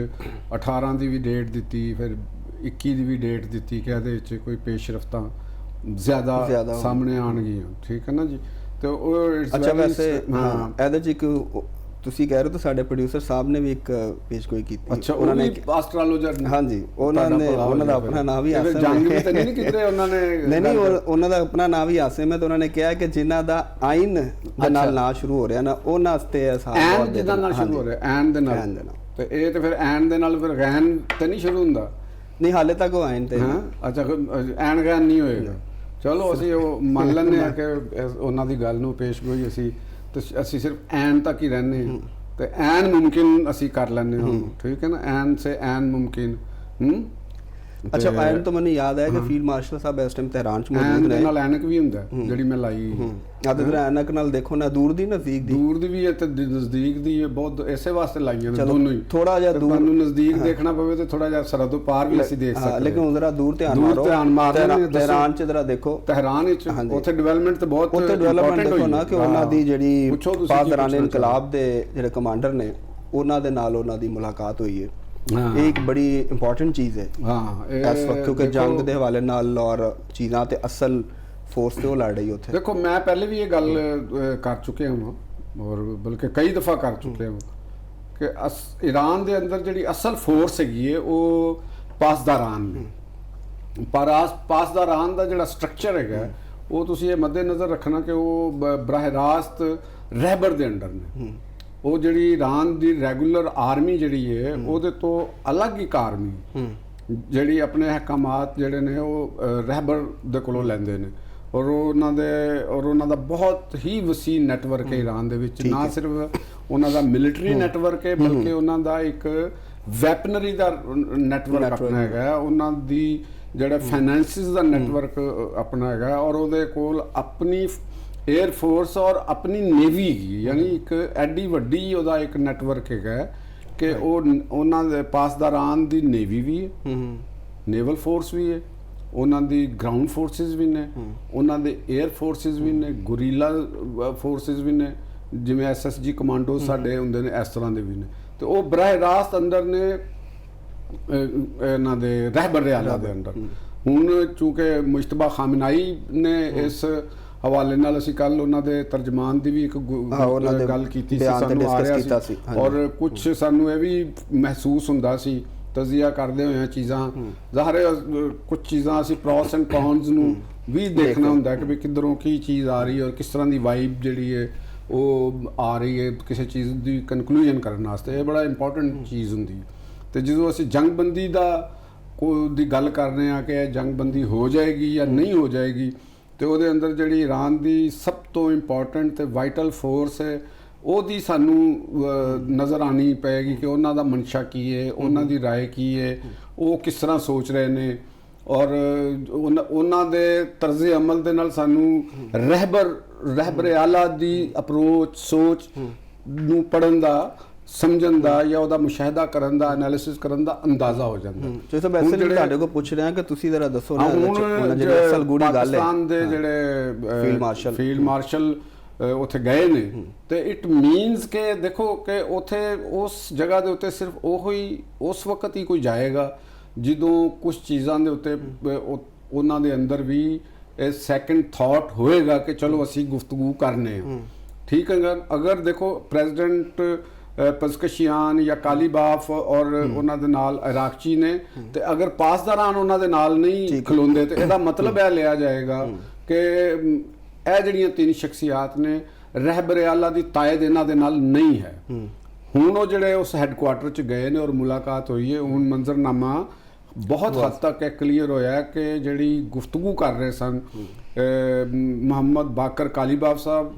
18 ਦੀ ਵੀ ਡੇਟ ਦਿੱਤੀ, ਫਿਰ 21 ਦੀ ਵੀ ਡੇਟ ਦਿੱਤੀ ਕਿ ਇਹਦੇ ਵਿੱਚ ਕੋਈ ਪੇਸ਼ਰਫਤਾਂ ਜ਼ਿਆਦਾ ਸਾਹਮਣੇ ਆਉਣਗੀਆਂ। ਠੀਕ ਹੈ ਨਾ ਜੀ। ਤੇ ਉਹ ਅੱਛਾ ਵੈਸੇ ਇਹਦੇ 'ਚ ਇੱਕ ਤੁਸੀਂ ਕਹਿ ਰਹੇ ਹੋ ਤਾਂ ਸਾਡੇ ਪ੍ਰੋਡਿਊਸਰ ਸਾਹਿਬ ਨੇ ਵੀ ਇੱਕ ਪੇਸ਼ਗੋਈ ਕੀਤੀ। ਅੱਛਾ ਉਹਨਾਂ ਨੇ ਐਸਟ੍ਰੋਲੋਜਰ ਹਾਂਜੀ ਉਹਨਾਂ ਦਾ ਆਪਣਾ ਨਾਮ ਵੀ ਆਸਿਮ ਜੰਗ ਵੀ ਤਾਂ ਨਹੀਂ ਕਿਤੇ ਉਹਨਾਂ ਨੇ ਨਹੀਂ ਉਹਨਾਂ ਦਾ ਆਪਣਾ ਨਾਮ ਵੀ ਆਸਿਮ ਹੈ। ਤੇ ਉਹਨਾਂ ਨੇ ਕਿਹਾ ਕਿ ਜਿਨ੍ਹਾਂ ਦਾ ਆਇਨ ਦੇ ਨਾਲ ਨਾਂ ਸ਼ੁਰੂ ਹੋ ਰਿਹਾ ਨਾ ਉਹਨਾਂ ਵਾਸਤੇ ਐਨ ਦੇ ਨਾਲ ਸ਼ੁਰੂ ਹੋ ਰਿਹਾ, ਐਨ ਦੇ ਨਾਲ। ਤੇ ਇਹ ਤੇ ਫਿਰ ਐਨ ਦੇ ਨਾਲ ਫਿਰ ਗੈਨ ਤੇ ਨਹੀਂ ਸ਼ੁਰੂ ਹੁੰਦਾ? ਨਹੀਂ ਹਾਲੇ ਤੱਕ ਉਹ ਆਇਨ ਤੇ ਅੱਛਾ ਐਨ ਗੈਨ ਨਹੀਂ ਹੋਏਗਾ। ਚਲੋ ਅਸੀਂ ਉਹ ਮੰਨ ਲੈਂਦੇ ਹਾਂ ਕਿ ਉਹਨਾਂ ਦੀ ਗੱਲ ਨੂੰ ਪੇਸ਼ਗੋਈ ਅਸੀਂ ਸਿਰਫ ਐਨ ਤੱਕ ਹੀ ਰਹਿੰਦੇ ਹਾਂ ਤੇ ਐਨ ਮੁਮਕਿਨ ਅਸੀਂ ਕਰ ਲੈਂਦੇ ਹਾਂ। ਠੀਕ ਹੈ ਨਾ, ਐਨ ਸੇ ਐਨ ਮੁਮਕਿਨ। ਅੱਛਾ ਐਨ ਤੋਂ ਮੈਨੂੰ ਯਾਦ ਆਇਆ ਕਿ ਫੀਲਡ ਮਾਰਸ਼ਲ ਸਾਹਿਬ ਇਸ ਟਾਈਮ ਤਹਿਰਾਨ 'ਚ ਮੌਜੂਦ ਨੇ। ਐਨ ਨਾਲ ਐਨਕ ਵੀ ਹੁੰਦਾ ਜਿਹੜੀ ਮੈਂ ਲਾਈ ਆਦੇ ਤਰ੍ਹਾਂ ਐਨਕ ਨਾਲ ਦੇਖੋ ਨਾ ਦੂਰ ਦੀ ਨਜ਼ਦੀਕ ਦੀ ਵੀ ਹੈ ਤੇ ਨਜ਼ਦੀਕ ਦੀ ਹੈ, ਬਹੁਤ ਇਸੇ ਵਾਸਤੇ ਲਾਈਆਂ ਨੇ ਦੋਨੋਂ ਹੀ। ਥੋੜਾ ਜਿਹਾ ਦੂਰ ਨੂੰ ਨਜ਼ਦੀਕ ਦੇਖਣਾ ਪਵੇ ਤੇ ਥੋੜਾ ਜਿਹਾ ਸਰਹੱਦੋਂ ਪਾਰ ਵੀ ਅਸੀਂ ਦੇਖ ਸਕਦੇ, ਲੇਕਿਨ ਜ਼ਰਾ ਦੂਰ ਧਿਆਨ ਮਾਰੋ। ਤਹਿਰਾਨ 'ਚ ਜ਼ਰਾ ਦੇਖੋ, ਤਹਿਰਾਨ ਵਿੱਚ ਉੱਥੇ ਡਿਵੈਲਪਮੈਂਟ ਤੇ ਬਹੁਤ ਉੱਥੇ ਡਿਵੈਲਪਮੈਂਟ ਦੇਖੋ ਨਾ ਕਿ ਉਹਨਾਂ ਦੀ ਜਿਹੜੀ ਪਾਕਿਸਤਾਨ ਇਨਕਲਾਬ ਦੇ ਜਿਹੜੇ ਕਮਾਂਡਰ ਨੇ ਉਹਨਾਂ ਦੇ ਨਾਲ ਉਹਨਾਂ ਦੀ ਮੁਲਾਕਾਤ ਹੋਈ ਹੈ। ਇਹ ਇੱਕ ਬੜੀ ਇੰਪੋਰਟੈਂਟ ਚੀਜ਼ ਹੈ ਇਸ ਵਕਤ ਕਿਉਂਕਿ ਜੰਗ ਦੇ ਹਵਾਲੇ ਨਾਲ ਔਰ ਚੀਜ਼ਾਂ ਤੇ ਅਸਲ ਫੋਰਸ ਤੇ ਉਹ ਲੜ ਰਹੀ ਉੱਥੇ। ਦੇਖੋ ਮੈਂ ਪਹਿਲੇ ਵੀ ਇਹ ਗੱਲ ਕਰ ਚੁੱਕਿਆ ਹਾਂ ਔਰ ਬਲਕਿ ਕਈ ਦਫਾ ਕਰ ਚੁੱਕਿਆ ਹਾਂ ਕਿ ਈਰਾਨ ਦੇ ਅੰਦਰ ਜਿਹੜੀ ਅਸਲ ਫੋਰਸ ਹੈਗੀ ਹੈ ਉਹ ਪਾਸਦਾਰਾਨ ਨੇ। ਪਰ ਪਾਸਦਾਰਾਨ ਦਾ ਜਿਹੜਾ ਸਟਰਕਚਰ ਹੈਗਾ ਉਹ ਤੁਸੀਂ ਇਹ ਮੱਦੇ-ਨਜ਼ਰ ਰੱਖਣਾ ਕਿ ਉਹ ਬਰਾਹ ਰਾਸਤ ਰਹਿਬਰ ਦੇ ਅੰਡਰ ਨੇ। ਉਹ ਜਿਹੜੀ ਈਰਾਨ ਦੀ ਰੈਗੂਲਰ ਆਰਮੀ ਜਿਹੜੀ ਹੈ ਉਹਦੇ ਤੋਂ ਅਲੱਗ ਇੱਕ ਆਰਮੀ ਜਿਹੜੀ ਆਪਣੇ ਹਕਾਮਾਤ ਜਿਹੜੇ ਨੇ ਉਹ ਰਹਿਬਰ ਦੇ ਕੋਲੋਂ ਲੈਂਦੇ ਨੇ ਔਰ ਉਹਨਾਂ ਦਾ ਬਹੁਤ ਹੀ ਵਸੀਹ ਨੈਟਵਰਕ ਹੈ ਈਰਾਨ ਦੇ ਵਿੱਚ। ਨਾ ਸਿਰਫ ਉਹਨਾਂ ਦਾ ਮਿਲਟਰੀ ਨੈਟਵਰਕ ਹੈ, ਬਲਕਿ ਉਹਨਾਂ ਦਾ ਇੱਕ ਵੈਪਨਰੀ ਦਾ ਨੈਟਵਰਕ ਆਪਣਾ ਹੈਗਾ, ਉਹਨਾਂ ਦੀ ਜਿਹੜਾ ਫਾਈਨੈਂਸਿਸ ਦਾ ਨੈਟਵਰਕ ਆਪਣਾ ਹੈਗਾ, ਔਰ ਉਹਦੇ ਕੋਲ ਆਪਣੀ 에ਅਰ ਫੋਰਸ ਔਰ ਆਪਣੀ ਨੇਵੀ ਹੈਗੀ, ਯਾਨੀ ਇੱਕ ਐਡੀ ਵੱਡੀ ਉਹਦਾ ਇੱਕ ਨੈਟਵਰਕ ਹੈਗਾ ਕਿ ਉਹਨਾਂ ਦੇ ਪਾਸਦਾਰਾਂ ਦੀ ਨੇਵੀ ਵੀ ਹੈ, ਨੇਵਲ ਫੋਰਸ ਵੀ ਹੈ, ਉਹਨਾਂ ਦੀ ਗਰਾਊਂਡ ਫੋਰਸਿਸ ਵੀ ਨੇ, ਉਹਨਾਂ ਦੇ 에ਅਰ ਫੋਰਸਿਸ ਵੀ ਨੇ, ਗੁਰੀਲਾ ਫੋਰਸਿਸ ਵੀ ਨੇ, ਜਿਵੇਂ SSG ਕਮਾਂਡੋ ਸਾਡੇ ਹੁੰਦੇ ਨੇ, ਇਸ ਤਰ੍ਹਾਂ ਦੇ ਵੀ ਨੇ। ਤੇ ਉਹ ਬਰਾਹ ਰਾਸਤ ਅੰਦਰ ਨੇ ਇਹਨਾਂ ਦੇ ਰਹਿਬਰ ਆਲਾ ਦੇ ਅੰਦਰ। ਹੁਣ ਚੂੰਕਿ ਮੁਸ਼ਤਬਾ ਖਾਮਨਾਈ ਨੇ ਇਸ ਹਵਾਲੇ ਨਾਲ ਅਸੀਂ ਕੱਲ ਉਹਨਾਂ ਦੇ ਤਰਜਮਾਨ ਦੀ ਵੀ ਇੱਕ ਗੱਲ ਕੀਤੀ ਸੀ, ਸਾਨੂੰ ਆ ਰਿਹਾ ਸੀ, ਔਰ ਕੁਝ ਸਾਨੂੰ ਇਹ ਵੀ ਮਹਿਸੂਸ ਹੁੰਦਾ ਸੀ ਤਜ਼ੀਆ ਕਰਦੇ ਹੋਏ ਚੀਜ਼ਾਂ, ਜ਼ਾਹਰ ਹੈ ਕੁਝ ਚੀਜ਼ਾਂ ਅਸੀਂ ਪ੍ਰੋਸ ਐਂਡ ਕੌਨਸ ਨੂੰ ਵੀ ਦੇਖਣਾ ਹੁੰਦਾ ਕਿ ਵੀ ਕਿੱਧਰੋਂ ਕੀ ਚੀਜ਼ ਆ ਰਹੀ ਹੈ ਔਰ ਕਿਸ ਤਰ੍ਹਾਂ ਦੀ ਵਾਈਬ ਜਿਹੜੀ ਹੈ ਉਹ ਆ ਰਹੀ ਹੈ ਕਿਸੇ ਚੀਜ਼ ਦੀ ਕਨਕਲੂਜਨ ਕਰਨ ਵਾਸਤੇ। ਇਹ ਬੜਾ ਇੰਪੋਰਟੈਂਟ ਚੀਜ਼ ਹੁੰਦੀ ਹੈ। ਤੇ ਜਦੋਂ ਅਸੀਂ ਜੰਗਬੰਦੀ ਦੀ ਗੱਲ ਕਰ ਰਹੇ ਹਾਂ ਕਿ ਇਹ ਜੰਗਬੰਦੀ ਹੋ ਜਾਏਗੀ ਜਾਂ ਨਹੀਂ ਹੋ ਜਾਏਗੀ, ਤੇ ਉਹਦੇ ਅੰਦਰ ਜਿਹੜੀ ਈਰਾਨ ਦੀ ਸਭ ਤੋਂ ਇੰਪੋਰਟੈਂਟ ਤੇ ਵਾਈਟਲ ਫੋਰਸ ਹੈ ਉਹਦੀ ਸਾਨੂੰ ਨਜ਼ਰ ਆਉਣੀ ਪਏਗੀ ਕਿ ਉਹਨਾਂ ਦਾ ਮਨਸ਼ਾ ਕੀ ਹੈ, ਉਹਨਾਂ ਦੀ ਰਾਏ ਕੀ ਹੈ, ਉਹ ਕਿਸ ਤਰ੍ਹਾਂ ਸੋਚ ਰਹੇ ਨੇ, ਔਰ ਉਹਨਾਂ ਦੇ ਤਰਜ਼ ਅਮਲ ਦੇ ਨਾਲ ਸਾਨੂੰ ਰਹਿਬਰ ਆਲਾ ਦੀ ਅਪਰੋਚ ਸੋਚ ਨੂੰ ਪੜ੍ਹਨ ਦਾ, ਸਮਝਣ ਦਾ ਜਾਂ ਉਹਦਾ ਮੁਸ਼ਾਹਦਾ ਕਰਨ ਦਾ, ਐਨਾਲਿਸਿਸ ਕਰਨ ਦਾ ਅੰਦਾਜ਼ਾ ਹੋ ਜਾਂਦਾ। ਤੇ ਸਭ ਐਸੇ ਲਈ ਤੁਹਾਡੇ ਕੋਲ ਪੁੱਛ ਰਿਹਾ ਕਿ ਤੁਸੀਂ ਜ਼ਰਾ ਦੱਸੋ ਨਾ ਜਿਹੜੇ ਅਸਲ ਗੂੜੀ ਗੱਲ ਹੈ। ਪਾਕਿਸਤਾਨ ਦੇ ਜਿਹੜੇ ਫੀਲਡ ਮਾਰਸ਼ਲ ਉੱਥੇ ਗਏ ਨੇ, ਤੇ ਇਟ ਮੀਨਸ ਕਿ ਦੇਖੋ ਕਿ ਉੱਥੇ ਉਸ ਜਗ੍ਹਾ ਦੇ ਉੱਤੇ ਸਿਰਫ ਉਹੀ ਉਸ ਵਕਤ ਹੀ ਕੋਈ ਜਾਏਗਾ ਜਦੋਂ ਕੁਝ ਚੀਜ਼ਾਂ ਦੇ ਉੱਤੇ ਉਹਨਾਂ ਦੇ ਅੰਦਰ ਵੀ ਇਹ ਸੈਕੰਡ ਥਾਟ ਹੋਏਗਾ ਕਿ ਚਲੋ ਅਸੀਂ ਗੁਫ਼ਤਗੂ ਕਰਨੇ ਹਾਂ। ਠੀਕ ਹੈ, ਅਗਰ ਦੇਖੋ ਪ੍ਰੈਜ਼ੀਡੈਂਟ ਪਜ਼ਕਸ਼ੀਆਨ ਜਾਂ ਕਾਲੀਬਾਫ ਔਰ ਉਹਨਾਂ ਦੇ ਨਾਲ ਇਰਾਕਚੀ ਨੇ, ਤੇ ਅਗਰ ਪਾਸਦਾਰਾਂ ਉਹਨਾਂ ਦੇ ਨਾਲ ਨਹੀਂ ਖਲੋਂਦੇ ਤੇ ਇਹਦਾ ਮਤਲਬ ਇਹ ਲਿਆ ਜਾਏਗਾ ਕਿ ਇਹ ਜਿਹੜੀਆਂ ਤਿੰਨ ਸ਼ਖਸੀਅਤ ਨੇ ਰਹਿਬਰ ਆਲਾ ਦੀ ਤਾਇਦ ਇਹਨਾਂ ਦੇ ਨਾਲ ਨਹੀਂ ਹੈ। ਹੁਣ ਉਹ ਜਿਹੜੇ ਉਸ ਹੈੱਡਕੁਆਟਰ 'ਚ ਗਏ ਨੇ ਔਰ ਮੁਲਾਕਾਤ ਹੋਈ ਹੈ, ਹੁਣ ਮੰਜ਼ਰਨਾਮਾ ਬਹੁਤ ਹੱਦ ਤੱਕ ਇਹ ਕਲੀਅਰ ਹੋਇਆ ਕਿ ਜਿਹੜੀ ਗੁਫ਼ਤਗੂ ਕਰ ਰਹੇ ਸਨ ਮੁਹੰਮਦ ਬਾਕਰ ਕਾਲੀਬਾਫ ਸਾਹਿਬ,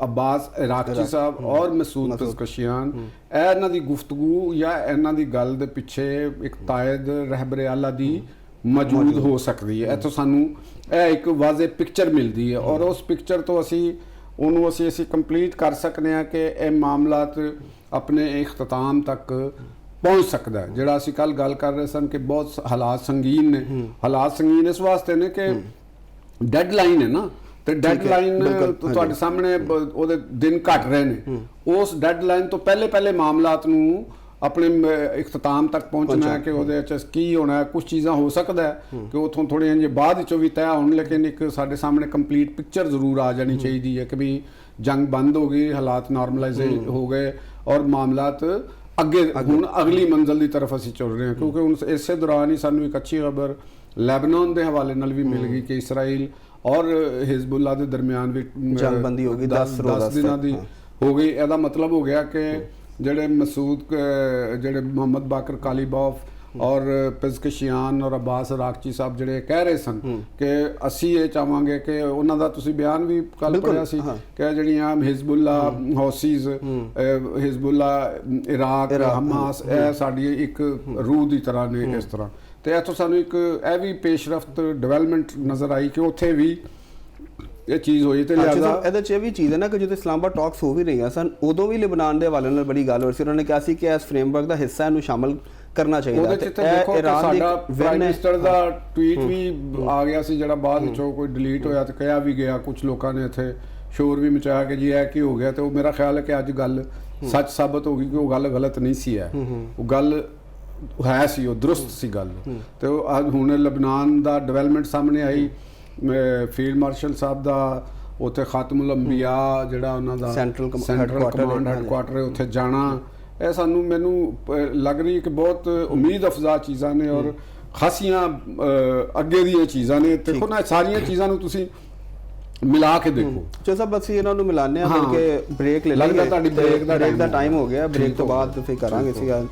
ਅब्बास ਇਰਾਕਚੀ ਸਾਹਿਬ ਔਰ ਮਸੂਦ ਪਜ਼ਕਸ਼ੀਆਨ, ਇਹਨਾਂ ਦੀ ਗੁਫ਼ਤਗੂ ਜਾਂ ਇਹਨਾਂ ਦੀ ਗੱਲ ਦੇ ਪਿੱਛੇ ਇੱਕ ਤਾਇਦ ਰਹਿਬਰ ਆਲਾ ਦੀ ਮੌਜੂਦ ਹੋ ਸਕਦੀ ਹੈ। ਇੱਥੋਂ ਸਾਨੂੰ ਇਹ ਇੱਕ ਵਾਜ਼ੇ ਪਿਕਚਰ ਮਿਲਦੀ ਹੈ, ਔਰ ਉਸ ਪਿਕਚਰ ਤੋਂ ਅਸੀਂ ਕੰਪਲੀਟ ਕਰ ਸਕਨੇ ਹਾਂ ਕਿ ਇਹ ਮਾਮਲਾਤ ਆਪਣੇ ਇਖਤਤਾਮ ਤੱਕ ਪਹੁੰਚ ਸਕਦਾ ਹੈ। ਜਿਹੜਾ ਅਸੀਂ ਕੱਲ ਗੱਲ ਕਰ ਰਹੇ ਸਨ ਕਿ ਬਹੁਤ ਹਾਲਾਤ ਸੰਗੀਨ ਨੇ, ਹਾਲਾਤ ਸੰਗੀਨ ਇਸ ਵਾਸਤੇ ਨੇ ਕਿ ਡੈਡਲਾਈਨ ਹੈ ਨਾ, ਤੇ ਡੈਡਲਾਈਨ ਤੁਹਾਡੇ ਸਾਹਮਣੇ ਉਹਦੇ ਦਿਨ ਘਟ ਰਹੇ ਨੇ, ਉਸ ਡੈਡਲਾਈਨ ਤੋਂ ਪਹਿਲੇ ਮਾਮਲਾਤ ਨੂੰ ਆਪਣੇ ਇਖਤਤਾਮ ਤੱਕ ਪਹੁੰਚਣਾ ਹੈ ਕਿ ਉਹਦੇ ਵਿੱਚ ਕੀ ਹੋਣਾ ਹੈ। ਕੁਝ ਚੀਜ਼ਾਂ ਹੋ ਸਕਦਾ ਹੈ ਕਿ ਉਥੋਂ ਥੋੜ੍ਹੀਆਂ ਜਿਹੀ ਬਾਅਦ ਵਿੱਚੋਂ ਵੀ ਤੈਅ ਹੋਣ, ਲੇਕਿਨ ਇੱਕ ਸਾਡੇ ਸਾਹਮਣੇ ਕੰਪਲੀਟ ਪਿਕਚਰ ਜ਼ਰੂਰ ਆ ਜਾਣੀ ਚਾਹੀਦੀ ਹੈ ਕਿ ਵੀ ਜੰਗ ਬੰਦ ਹੋ ਗਈ, ਹਾਲਾਤ ਨਾਰਮਲਾਈਜ਼ ਹੋ ਗਏ ਔਰ ਮਾਮਲਾਤ ਅੱਗੇ ਹੁਣ ਅਗਲੀ ਮੰਜ਼ਲ ਦੀ ਤਰਫ ਅਸੀਂ ਚੱਲ ਰਹੇ ਹਾਂ। ਕਿਉਂਕਿ ਹੁਣ ਇਸੇ ਦੌਰਾਨ ਹੀ ਸਾਨੂੰ ਇੱਕ ਅੱਛੀ ਖਬਰ ਲੈਬਨਾਨ ਦੇ ਹਵਾਲੇ ਨਾਲ ਵੀ ਮਿਲ ਗਈ ਕਿ ਇਸਰਾਈਲ ਔਰ ਹਿਜ਼ਬੁੱਲਾ ਦੇ ਦਰਮਿਆਨ ਵੀ ਜੰਗਬੰਦੀ ਹੋ ਗਈ 10 ਦਿਨਾਂ ਦੀ ਹੋ ਗਈ। ਇਹਦਾ ਮਤਲਬ ਹੋ ਗਿਆ ਕਿ ਜਿਹੜੇ ਜਿਹੜੇ ਮੁਹੰਮਦ ਬਾਕਰ ਕਾਲੀਬਾਫ ਔਰ ਪਜ਼ਕਸ਼ੀਆਨ ਔਰ ਅब्बास ਇਰਾਕਚੀ ਸਾਹਿਬ ਜਿਹੜੇ ਕਹਿ ਰਹੇ ਸਨ ਕਿ ਅਸੀਂ ਇਹ ਚਾਹਾਂਗੇ ਕਿ ਉਹਨਾਂ ਦਾ ਤੁਸੀਂ ਬਿਆਨ ਵੀ ਕੱਲ ਪੜ੍ਹਿਆ ਸੀ ਕਿ ਜਿਹੜੀਆਂ ਹਿਜ਼ਬੁੱਲਾ ਹੌਸੀਜ਼, ਹਿਜ਼ਬੁੱਲਾ ਇਰਾਕ, ਹਮਾਸ, ਇਹ ਸਾਡੀ ਇੱਕ ਰੂਹ ਦੀ ਤਰ੍ਹਾਂ ਨੇ ਇਸ ਤਰ੍ਹਾਂ। ਤੇ ਇੱਥੋਂ ਸਾਨੂੰ ਇੱਕ ਇਹ ਵੀ ਪੇਸ਼ਰਫਤ ਡਿਵੈਲਪਮੈਂਟ ਨਜ਼ਰ ਆਈ ਕਿ ਉੱਥੇ ਵੀ ਇਹ ਚੀਜ਼ ਹੋਈ। ਤੇ ਲਿਹਾਜ਼ਾ ਇਹਦੇ 'ਚ ਇਹ ਵੀ ਚੀਜ਼ ਹੈ ਨਾ ਕਿ ਜਦੋਂ ਇਸਲਾਮਾਬਾਦ ਟਾਕਸ ਹੋ ਵੀ ਰਹੀਆਂ ਸਨ, ਉਦੋਂ ਵੀ ਲਿਬਨਾਨ ਦੇ ਹਵਾਲੇ ਨਾਲ ਬੜੀ ਗੱਲ ਹੋ ਰਹੀ ਸੀ। ਉਹਨਾਂ ਨੇ ਕਿਹਾ ਸੀ ਕਿ ਇਸ ਫਰੇਮਵਰਕ ਦਾ ਹਿੱਸਾ ਇਹਨੂੰ ਸ਼ਾਮਲ ਕਰਨਾ ਚਾਹੀਦਾ। ਉਹਦੇ 'ਚ ਦੇਖੋ ਸਾਡਾ ਪ੍ਰਾਈਮ ਮਿਨਿਸਟਰ ਦਾ ਟਵੀਟ ਵੀ ਆ ਗਿਆ ਸੀ ਜਿਹੜਾ ਬਾਅਦ ਵਿੱਚੋਂ ਕੋਈ ਡਿਲੀਟ ਹੋਇਆ ਤੇ ਕਿਹਾ ਵੀ ਗਿਆ, ਕੁਝ ਲੋਕਾਂ ਨੇ ਇੱਥੇ ਸ਼ੋਰ ਵੀ ਮਚਾਇਆ ਕਿ ਜੀ ਇਹ ਕੀ ਹੋ ਗਿਆ। ਤੇ ਉਹ ਮੇਰਾ ਖਿਆਲ ਹੈ ਕਿ ਅੱਜ ਗੱਲ ਸੱਚ ਸਾਬਤ ਹੋ ਗਈ ਕਿ ਉਹ ਗੱਲ ਗਲਤ ਨਹੀਂ ਸੀ ਹੈ, ਉਹ ਗੱਲ ਹੈ ਸੀ, ਉਹ ਦਰੁਸਤ ਸੀ ਗੱਲ। ਤੇ ਉਹ ਅੱਜ ਹੁਣ ਲਬਨਾਨ ਦਾ ਡਿਵੈਲਪਮੈਂਟ ਸਾਹਮਣੇ ਆਈ, ਫੀਲਡ ਮਾਰਸ਼ਲ ਸਾਹਿਬ ਦਾ ਉੱਥੇ ਖਾਤਮੁਲ ਅੰਬੀਆ ਜਿਹੜਾ ਉਹਨਾਂ ਦਾ ਸੈਂਟਰਲ ਕਮਾਂਡ ਹੈੱਡਕੁਆਟਰ ਉੱਥੇ ਜਾਣਾ, ਇਹ ਮੈਨੂੰ ਲੱਗ ਰਹੀ ਕਿ ਬਹੁਤ ਉਮੀਦ ਅਫਜ਼ਾ ਚੀਜ਼ਾਂ ਨੇ ਔਰ ਖਾਸੀਆਂ ਅੱਗੇ ਦੀਆਂ ਚੀਜ਼ਾਂ ਨੇ। ਦੇਖੋ ਨਾ ਸਾਰੀਆਂ ਚੀਜ਼ਾਂ ਨੂੰ ਤੁਸੀਂ ਮਿਲਾ ਕੇ ਦੇਖੋ। ਚਲੋ ਸਭ ਅਸੀਂ ਇਹਨਾਂ ਨੂੰ ਮਿਲਾਨੇ ਆ, ਬਲਕਿ ਬ੍ਰੇਕ ਲੈ ਲਾਂਗੇ, ਤੁਹਾਡੀ ਬ੍ਰੇਕ ਦਾ ਟਾਈਮ ਹੋ ਗਿਆ, ਬ੍ਰੇਕ ਤੋਂ ਬਾਅਦ ਫਿਰ ਕਰਾਂਗੇ ਸੀ ਗੱਲ।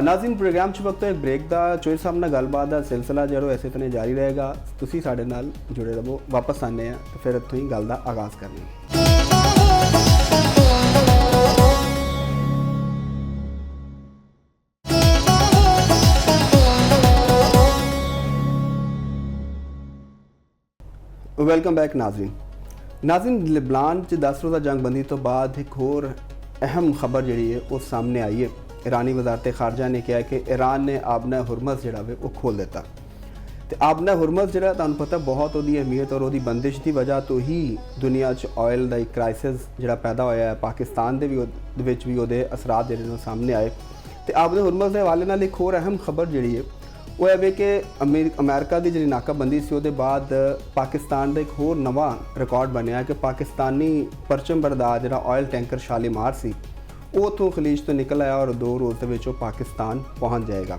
ਨਾਜ਼ਰੀਨ ਪ੍ਰੋਗਰਾਮ 'ਚ ਵਕਤ ਬ੍ਰੇਕ ਦਾ, ਚੋਇਸ ਸਾਹਿਬ ਨਾਲ ਗੱਲਬਾਤ ਦਾ ਸਿਲਸਿਲਾ ਜਿਹੜਾ ਇਸੇ ਤਰ੍ਹਾਂ ਜਾਰੀ ਰਹੇਗਾ। ਤੁਸੀਂ ਸਾਡੇ ਨਾਲ ਜੁੜੇ ਰਹੋ, ਵਾਪਸ ਆਉਂਦੇ ਆ ਤੇ ਫਿਰ ਇੱਥੋਂ ਹੀ ਗੱਲ ਦਾ ਆਗਾਜ਼ ਕਰਨੀ। ਵੈਲਕਮ ਬੈਕ ਨਾਜ਼ਰੀਨ ਲਿਬਨਾਨ 'ਚ 10 ਰੋਜ਼ਾ ਜੰਗਬੰਦੀ ਤੋਂ ਬਾਅਦ ਇੱਕ ਹੋਰ ਅਹਿਮ ਖਬਰ ਜਿਹੜੀ ਹੈ ਉਹ ਸਾਹਮਣੇ ਆਈ ਹੈ। ਈਰਾਨੀ ਵਜ਼ਾਰਤ ਖਾਰਜਾ ਨੇ ਕਿਹਾ ਕਿ ਈਰਾਨ ਨੇ ਆਬਨਾ ਹੁਰਮਜ਼ ਜਿਹੜਾ ਵੇ ਉਹ ਖੋਲ੍ਹ ਦਿੱਤਾ ਤੇ ਆਬਨਾ ਹੁਰਮਜ਼ ਜਿਹੜਾ ਤੁਹਾਨੂੰ ਪਤਾ ਬਹੁਤ ਉਹਦੀ ਅਹਿਮੀਅਤ ਔਰ ਉਹਦੀ ਬੰਦਿਸ਼ ਦੀ ਵਜ੍ਹਾ ਤੋਂ ਹੀ ਦੁਨੀਆ 'ਚ ਆਇਲ ਦਾ ਇੱਕ ਕ੍ਰਾਈਸਿਸ ਜਿਹੜਾ ਪੈਦਾ ਹੋਇਆ ਹੈ। ਪਾਕਿਸਤਾਨ ਦੇ ਵਿੱਚ ਵੀ ਉਹਦੇ ਅਸਰਾਤ ਜਿਹੜੇ ਨੇ ਸਾਹਮਣੇ ਆਏ ਤੇ ਆਬਨਾ ਹੁਰਮਜ਼ ਦੇ ਹਵਾਲੇ ਨਾਲ ਇੱਕ ਹੋਰ ਅਹਿਮ ਖਬਰ ਜਿਹੜੀ ਹੈ ਉਹ ਇਹ ਵੇ ਕਿ ਅਮਰੀਕਾ ਦੀ ਜਿਹੜੀ ਨਾਕਾਬੰਦੀ ਸੀ ਉਹਦੇ ਬਾਅਦ ਪਾਕਿਸਤਾਨ ਦਾ ਇੱਕ ਹੋਰ ਨਵਾਂ ਰਿਕਾਰਡ ਬਣਿਆ ਕਿ ਪਾਕਿਸਤਾਨੀ ਪਰਚਮ ਬਰਦਾਰ ਜਿਹੜਾ ਆਇਲ ਟੈਂਕਰ ਸ਼ਾਲੀਮਾਰ ਸੀ ਉਹ ਉੱਥੋਂ ਖਲੀਜ ਤੋਂ ਨਿਕਲ ਆਇਆ ਔਰ 2 ਰੋਜ਼ ਦੇ ਵਿੱਚ ਉਹ ਪਾਕਿਸਤਾਨ ਪਹੁੰਚ ਜਾਏਗਾ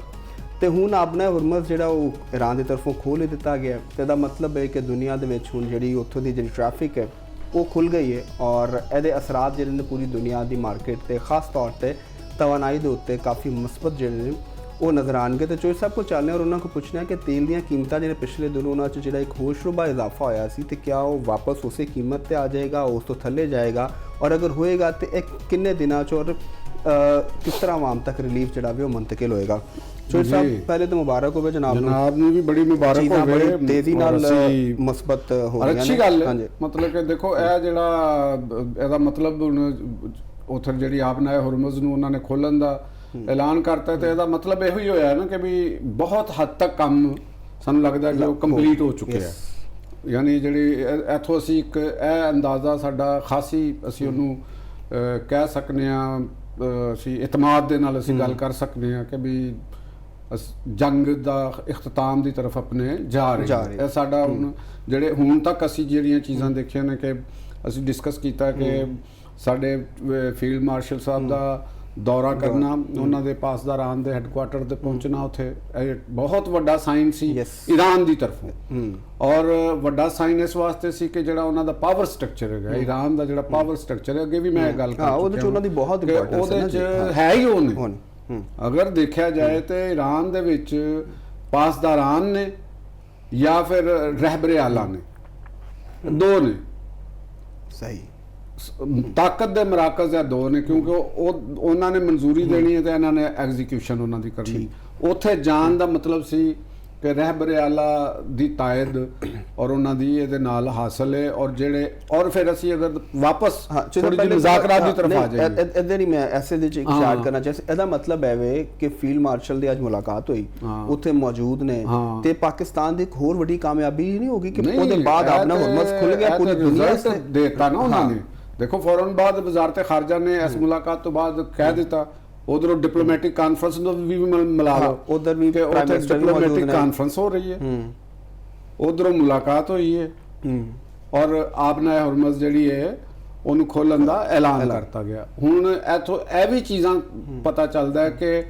ਤੇ ਹੁਣ ਆਬਨਾ ਹੁਰਮਜ਼ ਜਿਹੜਾ ਉਹ ਈਰਾਨ ਦੀ ਤਰਫੋਂ ਖੋਲ੍ਹ ਦਿੱਤਾ ਗਿਆ ਤੇ ਇਹਦਾ ਮਤਲਬ ਹੈ ਕਿ ਦੁਨੀਆ ਦੇ ਵਿੱਚ ਹੁਣ ਜਿਹੜੀ ਉੱਥੋਂ ਦੀ ਜਿਹੜੀ ਟ੍ਰੈਫਿਕ ਹੈ ਉਹ ਖੁੱਲ੍ਹ ਗਈ ਹੈ ਔਰ ਇਹਦੇ ਅਸਰਾਤ ਜਿਹੜੇ ਨੇ ਪੂਰੀ ਦੁਨੀਆ ਦੀ ਮਾਰਕੀਟ ਤੇ ਖਾਸ ਤੌਰ ਤੇ ਤਵਾਨਾਈ ਦੇ ਉੱਤੇ ਕਾਫੀ ਮੁਸਬਤ ਜਿਹੜੇ ਨੇ ਉਹ ਨਜ਼ਰ ਆਉਣਗੇ। ਤੇ ਚੋਈ ਸਾਹਿਬ ਕੋਲ ਚੱਲਦੇ ਔਰ ਉਹਨਾਂ ਕੋਲ ਪੁੱਛਣਾ ਕਿ ਤੇਲ ਦੀਆਂ ਕੀਮਤਾਂ ਜਿਹੜੇ ਪਿਛਲੇ ਦਿਨ ਉਹਨਾਂ 'ਚ ਜਿਹੜਾ ਇੱਕ ਹੋਸ਼ਰੂਬਾ ਇਜ਼ਾਫਾ ਹੋਇਆ ਸੀ ਤੇ ਕਿਆ ਉਹ ਵਾਪਸ ਉਸੇ ਕੀਮਤ ਤੇ ਆ ਜਾਏਗਾ, ਉਸ ਤੋਂ ਥੱਲੇ ਜਾਏਗਾ ਔਰ ਅਗਰ ਹੋਏਗਾ ਤੇ ਇਹ ਕਿੰਨੇ ਦਿਨਾਂ 'ਚ ਔਰ ਕਿਸ ਤਰ੍ਹਾਂ ਆਵਾਮ ਤੱਕ ਰਿਲੀਫ ਜਿਹੜਾ ਵੀ ਉਹ ਮੁੰਤਕਿਲ ਹੋਏਗਾ। ਚੋਈ ਸਾਹਿਬ ਪਹਿਲੇ ਤਾਂ ਮੁਬਾਰਕ ਹੋਵੇ ਜਨਾਬ ਨੂੰ ਵੀ ਬੜੀ ਮੁਬਾਰਕ ਹੋਵੇ, ਤੇਜ਼ੀ ਨਾਲ ਮੁਸਬਤ ਹੋ ਰਹੀ ਹੈ। ਅੱਛੀ ਗੱਲ ਹੈ, ਮਤਲਬ ਕਿ ਦੇਖੋ ਇਹ ਜਿਹੜਾ ਇਹਦਾ ਮਤਲਬ ਹੁਣ ਉੱਥੇ ਜਿਹੜੀ ਆਬਨਾ ਹੁਰਮਜ਼ ਨੂੰ ਉਹਨਾਂ ਨੇ ਖੋਲ੍ਹਣ ਦਾ ਐਲਾਨ ਕਰਤਾ ਤੇ ਇਹਦਾ ਮਤਲਬ ਇਹੋ ਹੀ ਹੋਇਆ ਨਾ ਕਿ ਵੀ ਬਹੁਤ ਹੱਦ ਤੱਕ ਕੰਮ ਸਾਨੂੰ ਲੱਗਦਾ ਕਿ ਉਹ ਕੰਪਲੀਟ ਹੋ ਚੁੱਕਿਆ। ਯਾਨੀ ਜਿਹੜੀ ਇੱਥੋਂ ਅਸੀਂ ਇੱਕ ਇਹ ਅੰਦਾਜ਼ਾ ਸਾਡਾ ਖਾਸੀ ਅਸੀਂ ਉਹਨੂੰ ਕਹਿ ਸਕਦੇ ਹਾਂ, ਅਸੀਂ ਇਤਮਾਦ ਦੇ ਨਾਲ ਅਸੀਂ ਗੱਲ ਕਰ ਸਕਦੇ ਹਾਂ ਕਿ ਵੀ ਜੰਗ ਦਾ ਇਖਤਤਾਮ ਦੀ ਤਰਫ ਆਪਣੇ ਜਾ ਰਹੇ। ਇਹ ਸਾਡਾ ਹੁਣ ਜਿਹੜੇ ਹੁਣ ਤੱਕ ਅਸੀਂ ਜਿਹੜੀਆਂ ਚੀਜ਼ਾਂ ਦੇਖੀਆਂ ਨੇ ਕਿ ਅਸੀਂ ਡਿਸਕਸ ਕੀਤਾ ਕਿ ਸਾਡੇ ਫੀਲਡ ਮਾਰਸ਼ਲ ਸਾਹਿਬ ਦਾ ਦੌਰਾ ਕਰਨਾ, ਉਹਨਾਂ ਦੇ ਪਾਸਦਾਰਾਨ ਦੇ ਹੈੱਡਕੁਆਟਰ ਤੇ ਪਹੁੰਚਣਾ, ਉੱਥੇ ਬਹੁਤ ਵੱਡਾ ਸਾਈਨ ਸੀ ਈਰਾਨ ਦੀ ਤਰਫੋਂ ਔਰ ਵੱਡਾ ਸਾਈਨ ਇਸ ਵਾਸਤੇ ਸੀ ਕਿ ਜਿਹੜਾ ਉਹਨਾਂ ਦਾ ਪਾਵਰ ਸਟਰਕਚਰ ਹੈਗਾ ਈਰਾਨ ਦਾ, ਜਿਹੜਾ ਪਾਵਰ ਸਟਰਕਚਰ ਹੈ ਅੱਗੇ ਵੀ ਮੈਂ ਗੱਲ ਕਰ ਉਹਦੇ 'ਚ ਉਹਨਾਂ ਦੀ ਬਹੁਤ ਇੰਪੋਰਟੈਂਸ ਉਹਦੇ 'ਚ ਹੈ ਹੀ ਉਹਨੇ। ਅਗਰ ਦੇਖਿਆ ਜਾਏ ਤੇ ਈਰਾਨ ਦੇ ਵਿੱਚ ਪਾਸਦਾਰਾਨ ਨੇ ਜਾਂ ਫਿਰ ਰਹਿਬਰ ਆਲਾ ਨੇ, ਦੋ ਨੇ ਸਹੀ ਤਾਕਤ ਦੇ ਮਰਾਕਜ਼ ਜਾਂ ਦੋ ਨੇ, ਕਿਉਂਕਿ ਉਹਨਾਂ ਨੇ ਮਨਜ਼ੂਰੀ ਦੇਣੀ ਹੈ ਤੇ ਇਹਨਾਂ ਨੇ ਐਗਜ਼ੀਕਿਊਸ਼ਨ ਉਹਨਾਂ ਦੀ ਕਰਨੀ। ਉੱਥੇ ਜਾਣ ਦਾ ਮਤਲਬ ਸੀ ਕਿ ਰਹਿਬਰ ਆਲਾ ਦੀ ਤਾਇਦ ਔਰ ਉਹਨਾਂ ਦੀ ਇਹਦੇ ਨਾਲ ਹਾਸਲ ਹੈ ਔਰ ਜਿਹੜੇ ਔਰ ਫਿਰ ਅਸੀਂ ਅਗਰ ਵਾਪਸ ਥੋੜੀ ਜਿਹੀ ਮੁਜ਼ਾਕਰਾਤ ਦੀ ਤਰਫ ਆ ਜਾਈਏ ਇੱਧਰ ਹੀ ਮੈਂ ਐਸੇ ਦੇ ਚ ਇਸ਼ਾਰਾ ਕਰਨਾ ਚਾਹੁੰਦਾ। ਇਹਦਾ ਮਤਲਬ ਹੈ ਵੇ ਕਿ ਫੀਲਡ ਮਾਰਸ਼ਲ ਦੀ ਅੱਜ ਮੁਲਾਕਾਤ ਹੋਈ, ਉੱਥੇ ਮੌਜੂਦ ਨੇ ਤੇ ਪਾਕਿਸਤਾਨ ਦੀ ਇੱਕ ਹੋਰ ਵੱਡੀ ਕਾਮਯਾਬੀ ਨਹੀਂ ਹੋਗੀ ਕਿ ਉਹਦੇ ਬਾਅਦ ਆਬਨਾ ਹੁਰਮਜ਼ ਖੁੱਲ ਗਿਆ ਪੂਰੀ ਦੁਨੀਆ ਤੇ ਦੇਤਾ ਨਾ ਉਹਨਾਂ ਨੇ। ਦੇਖੋ ਫੌਰਨ ਬਾਅਦ ਵਜ਼ਾਰਤ ਖਾਰਜਾ ਨੇ ਇਸ ਮੁਲਾਕਾਤ ਤੋਂ ਬਾਅਦ ਕਹਿ ਦਿੱਤਾ ਉਧਰੋਂ ਡਿਪਲੋਮੈਟਿਕ ਕਾਨਫਰੰਸ ਨੂੰ ਵੀ ਮਿਲਾ ਲਓ, ਉਧਰ ਵੀ ਡਿਪਲੋਮੈਟਿਕ ਕਾਨਫਰੰਸ ਹੋ ਰਹੀ ਹੈ, ਉਧਰੋਂ ਮੁਲਾਕਾਤ ਹੋਈ ਹੈ ਔਰ ਆਬਨਾ ਹੁਰਮਜ਼ ਜਿਹੜੀ ਹੈ ਉਹਨੂੰ ਖੋਲ੍ਹਣ ਦਾ ਐਲਾਨ ਕਰਤਾ ਗਿਆ। ਹੁਣ ਇੱਥੋਂ ਇਹ ਵੀ ਚੀਜ਼ਾਂ ਪਤਾ ਚੱਲਦਾ ਹੈ ਕਿ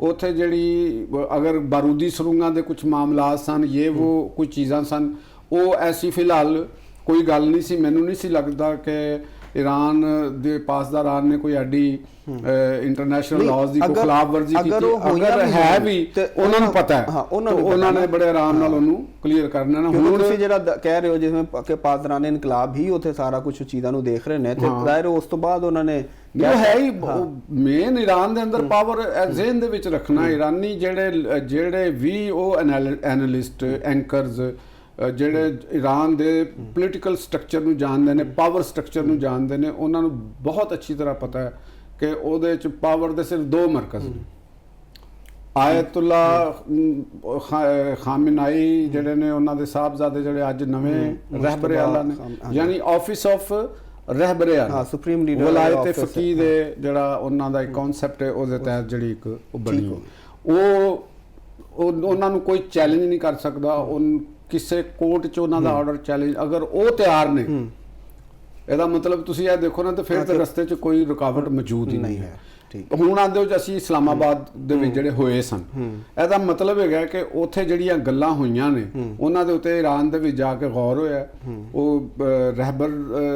ਉੱਥੇ ਜਿਹੜੀ ਅਗਰ ਬਾਰੂਦੀ ਸਰੂੰਗਾਂ ਦੇ ਕੁਝ ਮਾਮਲਾਤ ਸਨ, ਉਹ ਕੁਝ ਚੀਜ਼ਾਂ ਸਨ, ਉਹ ਐਸੀ ਫਿਲਹਾਲ ਕੋਈ ਗੱਲ ਨਹੀਂ ਸੀ। ਮੈਨੂੰ ਨਹੀਂ ਸੀ ਲੱਗਦਾ ਕਿ ਈਰਾਨ ਦੇ ਪਾਸਦਾਰਾਨ ਨੇ ਕੋਈ ਐਡੀ ਇੰਟਰਨੈਸ਼ਨਲ ਲਾਜ਼ ਦੀ ਕੋਈ ਖਿਲਾਫਵਰਜ਼ੀ ਕੀਤੀ। ਅਗਰ ਹੈ ਵੀ ਤੇ ਉਹਨਾਂ ਨੂੰ ਪਤਾ ਹੈ, ਉਹਨਾਂ ਨੇ ਬੜੇ ਆਰਾਮ ਨਾਲ ਉਹਨੂੰ ਕਲੀਅਰ ਕਰਨਾ ਨਾ। ਹੁਣ ਤੁਸੀਂ ਜਿਹੜਾ ਕਹਿ ਰਹੇ ਹੋ ਜਿਵੇਂ ਕਿ ਪਾਸਦਾਰਾਨ ਇਨਕਲਾਬ ਹੀ ਉੱਥੇ ਸਾਰਾ ਕੁਝ ਚੀਜ਼ਾਂ ਨੂੰ ਦੇਖ ਰਹੇ ਨੇ ਤੇ ਜ਼ਾਹਿਰ ਉਸ ਤੋਂ ਬਾਅਦ ਉਹਨਾਂ ਨੇ ਹੈ ਹੀ ਮੇਨ ਈਰਾਨ ਦੇ ਅੰਦਰ ਪਾਵਰ ਜ਼ਿਹਨ ਦੇ ਵਿੱਚ ਰੱਖਣਾ। ਈਰਾਨੀ ਜਿਹੜੇ ਵੀ ਉਹ ਐਨਾਲਿਸਟ ਐਂਕਰਜ਼ ਜਿਹੜੇ ਈਰਾਨ ਦੇ ਪੋਲੀਟੀਕਲ ਸਟਰਕਚਰ ਨੂੰ ਜਾਣਦੇ ਨੇ, ਪਾਵਰ ਸਟਰਕਚਰ ਨੂੰ ਜਾਣਦੇ ਨੇ, ਉਹਨਾਂ ਨੂੰ ਬਹੁਤ ਅੱਛੀ ਤਰ੍ਹਾਂ ਪਤਾ ਹੈ ਕਿ ਉਹਦੇ 'ਚ ਪਾਵਰ ਦੇ ਸਿਰਫ ਦੋ ਮਰਕਜ਼ ਨੇ। ਆਇਤੁੱਲਾ ਖਾਮੇਨਾਈ ਜਿਹੜੇ ਨੇ ਉਹਨਾਂ ਦੇ ਸਾਹਿਬਜ਼ਾਦੇ ਜਿਹੜੇ ਅੱਜ ਨਵੇਂ ਰਹਿਬਰ ਆਲਾ ਨੇ, ਯਾਨੀ ਆਫਿਸ ਆਫ ਰਹਿਬਰ ਆਲਾ ਸੁਪਰੀਮ ਲੀਡਰ ਵਲਾਇਤ ਫਕੀਹ ਦੇ ਜਿਹੜਾ ਉਹਨਾਂ ਦਾ ਇੱਕ ਕਨਸੈਪਟ ਹੈ, ਉਹਦੇ ਤਹਿਤ ਜਿਹੜੀ ਇੱਕ ਉਹ ਬਣੀ ਉਹ ਉਹਨਾਂ ਨੂੰ ਕੋਈ ਚੈਲੰਜ ਨਹੀਂ ਕਰ ਸਕਦਾ। ਕਿਸੇ ਕੋਰਟ 'ਚ ਉਹਨਾਂ ਦਾ ਆਰਡਰ ਚੈਲੰਜ ਅਗਰ ਉਹ ਤਿਆਰ ਨੇ, ਇਹਦਾ ਮਤਲਬ ਤੁਸੀਂ ਇਹ ਦੇਖੋ ਨਾ ਤੇ ਫਿਰ ਤਾਂ ਰਸਤੇ 'ਚ ਕੋਈ ਰੁਕਾਵਟ ਮੌਜੂਦ ਹੀ ਨਹੀਂ ਹੈ। ਹੁਣ ਆਂਦੇ ਹੋ ਅਸੀਂ ਇਸਲਾਮਾਬਾਦ ਦੇ ਵਿੱਚ ਜਿਹੜੇ ਹੋਏ ਸਨ, ਇਹਦਾ ਮਤਲਬ ਹੈਗਾ ਕਿ ਉੱਥੇ ਜਿਹੜੀਆਂ ਗੱਲਾਂ ਹੋਈਆਂ ਨੇ ਉਹਨਾਂ ਦੇ ਉੱਤੇ ਈਰਾਨ ਦੇ ਵਿੱਚ ਜਾ ਕੇ ਗੌਰ ਹੋਇਆ। ਉਹ ਰਹਿਬਰ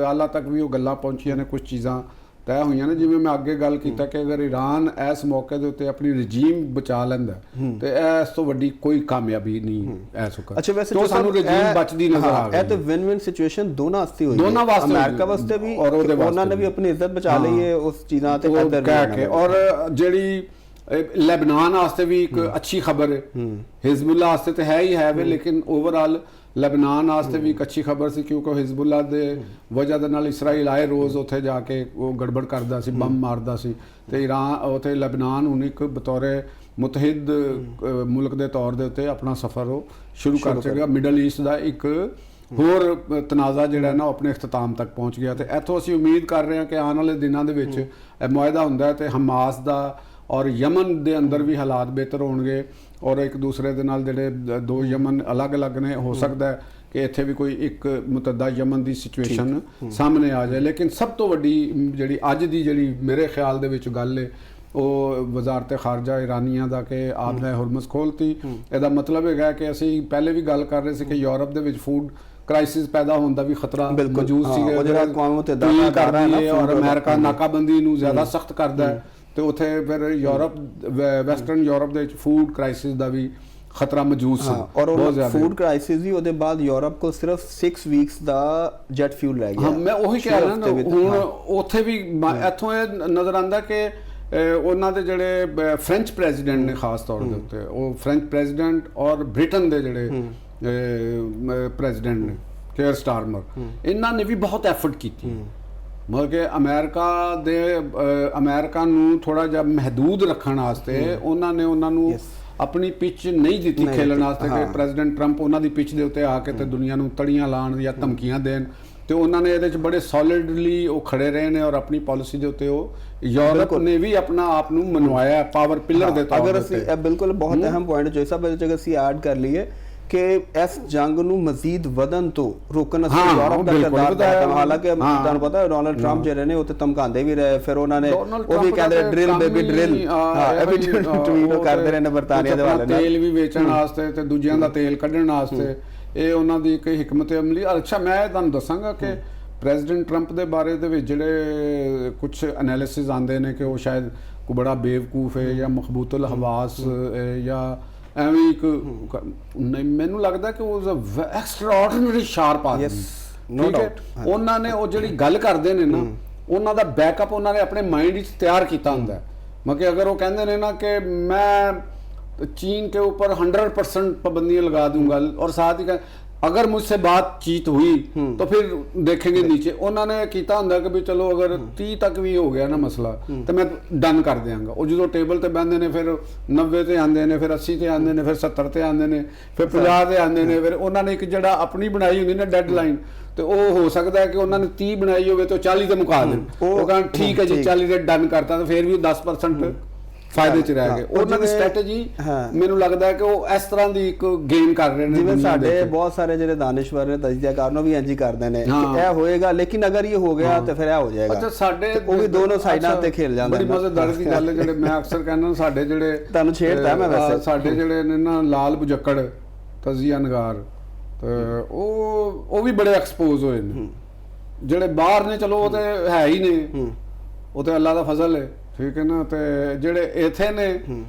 ਆਲਾ ਤੱਕ ਵੀ ਉਹ ਗੱਲਾਂ ਪਹੁੰਚੀਆਂ ਨੇ, ਕੁਝ ਚੀਜ਼ਾਂ ਤੈਅ ਹੋਈਆਂ ਨੇ। ਜਿਵੇਂ ਮੈਂ ਅੱਗੇ ਗੱਲ ਕੀਤਾ ਕਿ ਅਗਰ ਈਰਾਨ ਇਸ ਮੌਕੇ ਦੇ ਉੱਤੇ ਆਪਣੀ ਰਜੀਮ ਬਚਾ ਲੈਂਦਾ ਤੇ ਇਸ ਤੋਂ ਵੱਡੀ ਕੋਈ ਕਾਮਯਾਬੀ ਨਹੀਂ ਇਸ ਵਕਤ। ਅੱਛਾ, ਵੈਸੇ ਸਾਨੂੰ ਰਜੀਮ ਬਚਦੀ ਨਜ਼ਰ ਆ ਰਹੀ ਹੈ। ਇਹ ਤਾਂ ਵਿਨ ਵਿਨ ਸਿਚੁਏਸ਼ਨ ਦੋਨਾਂ ਵਾਸਤੇ ਹੋਈ ਹੈ, ਅਮਰੀਕਾ ਵਾਸਤੇ ਵੀ ਔਰ ਉਹਨਾਂ ਨੇ ਵੀ ਆਪਣੀ ਇੱਜ਼ਤ ਬਚਾ ਲਈ ਹੈ ਉਸ ਚੀਜ਼ਾਂ ਤੇ ਕਹਿ ਕੇ। ਔਰ ਜਿਹੜੀ ਲੈਬਨਾਨ ਵਾਸਤੇ ਵੀ ਇੱਕ ਅੱਛੀ ਖਬਰ ਹੈ, ਹਿਜ਼ਬੁੱਲਾ ਵਾਸਤੇ ਤੇ ਹੈ ਹੀ ਹੈ ਵੇ, ਲੇਕਿਨ ਓਵਰਆਲ ਲੈਬਨਾਨ ਵਾਸਤੇ ਵੀ ਇੱਕ ਅੱਛੀ ਖਬਰ ਸੀ, ਕਿਉਂਕਿ ਹਿਜ਼ਬੁੱਲਾ ਦੇ ਵਜ੍ਹਾ ਦੇ ਨਾਲ ਇਸਰਾਈਲ ਆਏ ਰੋਜ਼ ਉੱਥੇ ਜਾ ਕੇ ਉਹ ਗੜਬੜ ਕਰਦਾ ਸੀ, ਬੰਬ ਮਾਰਦਾ ਸੀ, ਤੇ ਈਰਾਨ ਉੱਥੇ ਲੈਬਨਾਨ ਹੁਣ ਇੱਕ ਬਤੌਰੇ ਮੁਤਹਿਦ ਮੁਲਕ ਦੇ ਤੌਰ ਦੇ ਉੱਤੇ ਆਪਣਾ ਸਫ਼ਰ ਉਹ ਸ਼ੁਰੂ ਕਰ ਸਕਿਆ। ਮਿਡਲ ਈਸਟ ਦਾ ਇੱਕ ਹੋਰ ਤਨਾਜ਼ਾ ਜਿਹੜਾ ਨਾ ਉਹ ਆਪਣੇ ਇਖਤਤਾਮ ਤੱਕ ਪਹੁੰਚ ਗਿਆ, ਤੇ ਇੱਥੋਂ ਅਸੀਂ ਉਮੀਦ ਕਰ ਰਹੇ ਹਾਂ ਕਿ ਆਉਣ ਵਾਲੇ ਦਿਨਾਂ ਦੇ ਵਿੱਚ ਇਹ ਮੁਆਹਦਾ ਹੁੰਦਾ ਹੈ ਤੇ ਹਮਾਸ ਦਾ ਔਰ ਯਮਨ ਦੇ ਅੰਦਰ ਵੀ ਹਾਲਾਤ ਬਿਹਤਰ ਹੋਣਗੇ, ਔਰ ਇੱਕ ਦੂਸਰੇ ਦੇ ਨਾਲ ਜਿਹੜੇ ਦੋ ਯਮਨ ਅਲੱਗ-ਅਲੱਗ ਨੇ, ਹੋ ਸਕਦਾ ਹੈ ਕਿ ਇੱਥੇ ਵੀ ਕੋਈ ਇੱਕ ਮੁਤੱਦਾ ਯਮਨ ਦੀ ਸਿਚੁਏਸ਼ਨ ਸਾਹਮਣੇ ਆ ਜਾਏ। ਲੇਕਿਨ ਸਭ ਤੋਂ ਵੱਡੀ ਜਿਹੜੀ ਅੱਜ ਦੀ ਜਿਹੜੀ ਮੇਰੇ ਖਿਆਲ ਦੇ ਵਿੱਚ ਗੱਲ ਹੈ ਉਹ ਵਜ਼ਾਰਤ ਖਾਰਜਾ ਇਰਾਨੀਆਂ ਦਾ ਕਿ ਆਪ ਨੇ ਹੁਰਮਜ਼ ਖੋਲ੍ਹਤੀ। ਇਹਦਾ ਮਤਲਬ ਹੈਗਾ ਕਿ ਅਸੀਂ ਪਹਿਲੇ ਵੀ ਗੱਲ ਕਰ ਰਹੇ ਸੀ ਕਿ ਯੂਰਪ ਦੇ ਵਿੱਚ ਫੂਡ ਕ੍ਰਾਈਸਿਸ ਪੈਦਾ ਹੋਣ ਦਾ ਵੀ ਖਤਰਾ ਮੌਜੂਦ ਸੀਗਾ, ਉਹ ਜਿਹੜਾ ਅਕਵਾਮ ਮੁਤੱਹਿਦਾ ਕਰਦਾ ਹੈ ਔਰ ਅਮਰੀਕਾ ਨਾਕਾਬੰਦੀ ਨੂੰ ਜ਼ਿਆਦਾ ਸਖਤ ਕਰਦਾ ਹੈ, ਤੇ ਉੱਥੇ ਫਿਰ ਯੂਰਪ ਵੈਸਟਰਨ ਯੂਰਪ ਦੇ ਵਿੱਚ ਫੂਡ ਕ੍ਰਾਈਸਿਸ ਦਾ ਵੀ ਖਤਰਾ ਮੌਜੂਦ ਸੀ। ਔਰ ਉਹ ਫੂਡ ਕ੍ਰਾਈਸਿਸ ਵੀ ਉਹਦੇ ਬਾਅਦ ਯੂਰਪ ਕੋਲ ਸਿਰਫ 6 ਵੀਕਸ ਦਾ ਜੈਟ ਫਿਊਲ ਰਹਿ ਗਿਆ। ਮੈਂ ਉਹੀ ਕਹਿ ਰਿਹਾ ਨਾ, ਹੁਣ ਉੱਥੇ ਵੀ ਇੱਥੋਂ ਇਹ ਨਜ਼ਰ ਆਉਂਦਾ ਕਿ ਉਹਨਾਂ ਦੇ ਜਿਹੜੇ ਫ੍ਰੈਂਚ ਪ੍ਰੈਜ਼ੀਡੈਂਟ ਨੇ ਖਾਸ ਤੌਰ ਦੇ ਉੱਤੇ, ਉਹ ਫ੍ਰੈਂਚ ਪ੍ਰੈਜ਼ੀਡੈਂਟ ਔਰ ਬ੍ਰਿਟਨ ਦੇ ਜਿਹੜੇ ਪ੍ਰੈਜ਼ੀਡੈਂਟ ਨੇ ਕੇਅਰ ਸਟਾਰਮਰ, ਇਹਨਾਂ ਨੇ ਵੀ ਬਹੁਤ ਐਫਰਟ ਕੀਤੀ, ਮਤਲਬ ਕਿ ਅਮਰੀਕਾ ਨੂੰ ਥੋੜਾ ਜਿਹਾ ਮਹਦੂਦ ਰੱਖਣ ਵਾਸਤੇ ਉਹਨਾਂ ਨੂੰ ਆਪਣੀ ਪਿੱਚ ਨਹੀਂ ਦਿੱਤੀ ਖੇਲਣ ਵਾਸਤੇ ਕਿ ਪ੍ਰੈਜ਼ੀਡੈਂਟ ਟਰੰਪ ਉਹਨਾਂ ਦੀ ਪਿੱਚ ਦੇ ਉੱਤੇ ਆ ਕੇ ਤੇ ਦੁਨੀਆ ਨੂੰ ਤੜੀਆਂ ਲਾਉਣ ਜਾਂ ਧਮਕੀਆਂ ਦੇਣ, ਤੇ ਉਹਨਾਂ ਨੇ ਇਹਦੇ 'ਚ ਬੜੇ ਸੋਲਿਡਲੀ ਉਹ ਖੜੇ ਰਹੇ ਨੇ ਔਰ ਆਪਣੀ ਪਾਲਿਸੀ ਦੇ ਉੱਤੇ ਉਹ ਯੂਰਪ ਨੇ ਵੀ ਆਪਣਾ ਆਪ ਨੂੰ ਮਨਵਾਇਆ ਪਾਵਰ ਪਿਲਰ ਦੇ ਤੌਰ ਤੇ। ਅਗਰ ਅਸੀਂ ਬਿਲਕੁਲ ਬਹੁਤ ਅਹਿਮ ਪੁਆਇੰਟ ਜੋ ਸਭ ਇਹਦੇ 'ਚ ਅਸੀਂ ਐਡ ਕਰ ਲਈਏ ਕਿ ਇਸ ਜੰਗ ਨੂੰ ਮਜ਼ੀਦ ਵਧਣ ਤੋਂ ਰੋਕਣ ਅਸੀਂ ਯੂਰਪ ਦਾ ਕਿਰਦਾਰ ਹੈ। ਹਾਲਾਂਕਿ ਤੁਹਾਨੂੰ ਪਤਾ ਡੋਨਲਡ ਟਰੰਪ ਜਿਹੜੇ ਨੇ ਉਹ ਤੇ ਧਮਕਾਉਂਦੇ ਵੀ ਰਹੇ, ਫਿਰ ਉਹਨਾਂ ਨੇ ਉਹ ਵੀ ਕਹਿੰਦੇ ਡਰਿਲ ਬੇਬੀ ਡਰਿਲ, ਇਹ ਵੀ ਟਵੀਟ ਕਰਦੇ ਰਹੇ ਨੇ ਬਰਤਾਨੀਆ ਦੇ ਵਾਲੇ ਨਾਲ, ਤੇਲ ਵੀ ਵੇਚਣ ਵਾਸਤੇ ਤੇ ਦੂਜਿਆਂ ਦਾ ਤੇਲ ਕੱਢਣ ਵਾਸਤੇ, ਇਹ ਉਹਨਾਂ ਦੀ ਇੱਕ ਹਿਕਮਤ ਅਮਲੀ। ਅੱਛਾ, ਮੈਂ ਤੁਹਾਨੂੰ ਦੱਸਾਂਗਾ ਕਿ ਪ੍ਰੈਜ਼ੀਡੈਂਟ ਟਰੰਪ ਦੇ ਬਾਰੇ ਦੇ ਵਿੱਚ ਜਿਹੜੇ ਕੁਝ ਐਨਾਲਿਸਿਸ ਆਉਂਦੇ ਨੇ ਕਿ ਉਹ ਸ਼ਾਇਦ ਕੋਈ ਬੜਾ ਬੇਵਕੂਫ ਹੈ ਜਾਂ ਮਖਬੂਤੁਲ ਹਵਾਸ ਜਾਂ ਐਵੇਂ ਇੱਕ, ਮੈਨੂੰ ਲੱਗਦਾ ਕਿ ਉਹ ਐਕਸਟਰਾਆਰਡੀਨਰੀ ਸ਼ਾਰਪ ਆਦਮੀ, ਠੀਕ ਹੈ। ਉਹਨਾਂ ਨੇ ਉਹ ਜਿਹੜੀ ਗੱਲ ਕਰਦੇ ਨੇ ਨਾ, ਉਹਨਾਂ ਦਾ ਬੈਕਅਪ ਉਹਨਾਂ ਨੇ ਆਪਣੇ ਮਾਈਂਡ ਵਿੱਚ ਤਿਆਰ ਕੀਤਾ ਹੁੰਦਾ ਹੈ। ਮਤਲਬ ਅਗਰ ਉਹ ਕਹਿੰਦੇ ਨੇ ਨਾ ਕਿ ਮੈਂ चीन के ऊपर 100% पाबंदियां लगा दूंगा और साथ ही अगर मुझसे बातचीत हुई तो फिर देखेंगे नीचे, उन्होंने किया होंगे कि भी चलो अगर 30 तक भी हो गया ना मसला तो मैं डन कर देंगा। और जो टेबल ते बहते हैं फिर 90 ते आते हैं, फिर 80 ते आते हैं, फिर 70 ते आते हैं, फिर 50 ते आते हैं, फिर उन्होंने एक जड़ा अपनी बनाई होंगी ना डेडलाइन, तो वो हो सकता है कि उन्होंने 30 बनाई हो तो 40 ते मुका दें, वो कहन ठीक है जी 40 ते डन करता, तो फिर भी 10% फायदे च रह गए। उन्होंने स्ट्रैटेजी ਮੈਨੂੰ ਲੱਗਦਾ ਹੈ ਕਿ ਉਹ ਇਸ ਤਰ੍ਹਾਂ ਦੀ ਇੱਕ ਗੇਮ ਕਰ ਰਹੇ ਨੇ। ਜਿਵੇਂ ਸਾਡੇ ਬਹੁਤ ਸਾਰੇ ਜਿਹੜੇ ਦਾਨਿਸ਼ਵਰ ਨੇ ਤਜਜ਼ੀਆਕਾਰ ਨੇ ਵੀ ਇੰਜ ਹੀ ਕਰਦੇ ਨੇ ਕਿ ਇਹ ਹੋਏਗਾ, ਲੇਕਿਨ ਅਗਰ ਇਹ ਹੋ ਗਿਆ ਤਾਂ ਫਿਰ ਇਹ ਹੋ ਜਾਏਗਾ। ਅੱਛਾ, ਸਾਡੇ ਉਹ ਵੀ ਦੋਨੋਂ ਸਾਈਡਾਂ ਤੇ ਖੇਲ ਜਾਂਦੇ ਨੇ। ਬੜੀ ਮਜ਼ੇਦਾਰ ਦੀ ਗੱਲ ਹੈ ਜਿਹੜੇ ਮੈਂ ਅਕਸਰ ਕਹਿੰਦਾ, ਸਾਡੇ ਜਿਹੜੇ ਤੁਹਾਨੂੰ ਛੇੜਦਾ ਮੈਂ ਵੈਸੇ, ਸਾਡੇ ਜਿਹੜੇ ਨੇ ਨਾ ਲਾਲ ਬੁਜੱਕੜ ਤਜਜ਼ੀਆ ਨਗਾਰ, ਉਹ ਵੀ ਬੜੇ ਐਕਸਪੋਜ਼ ਹੋਏ ਨੇ। ਜਿਹੜੇ ਬਾਹਰ ਨੇ ਚਲੋ ਉਹ ਤੇ ਹੈ ਹੀ ਨੇ, ਉਹ ਤੇ ਅੱਲਾ ਦਾ ਫਜ਼ਲ ਹੈ, ਠੀਕ ਹੈ ਨਾ, ਤੇ ਜਿਹੜੇ ਇੱਥੇ ਨੇ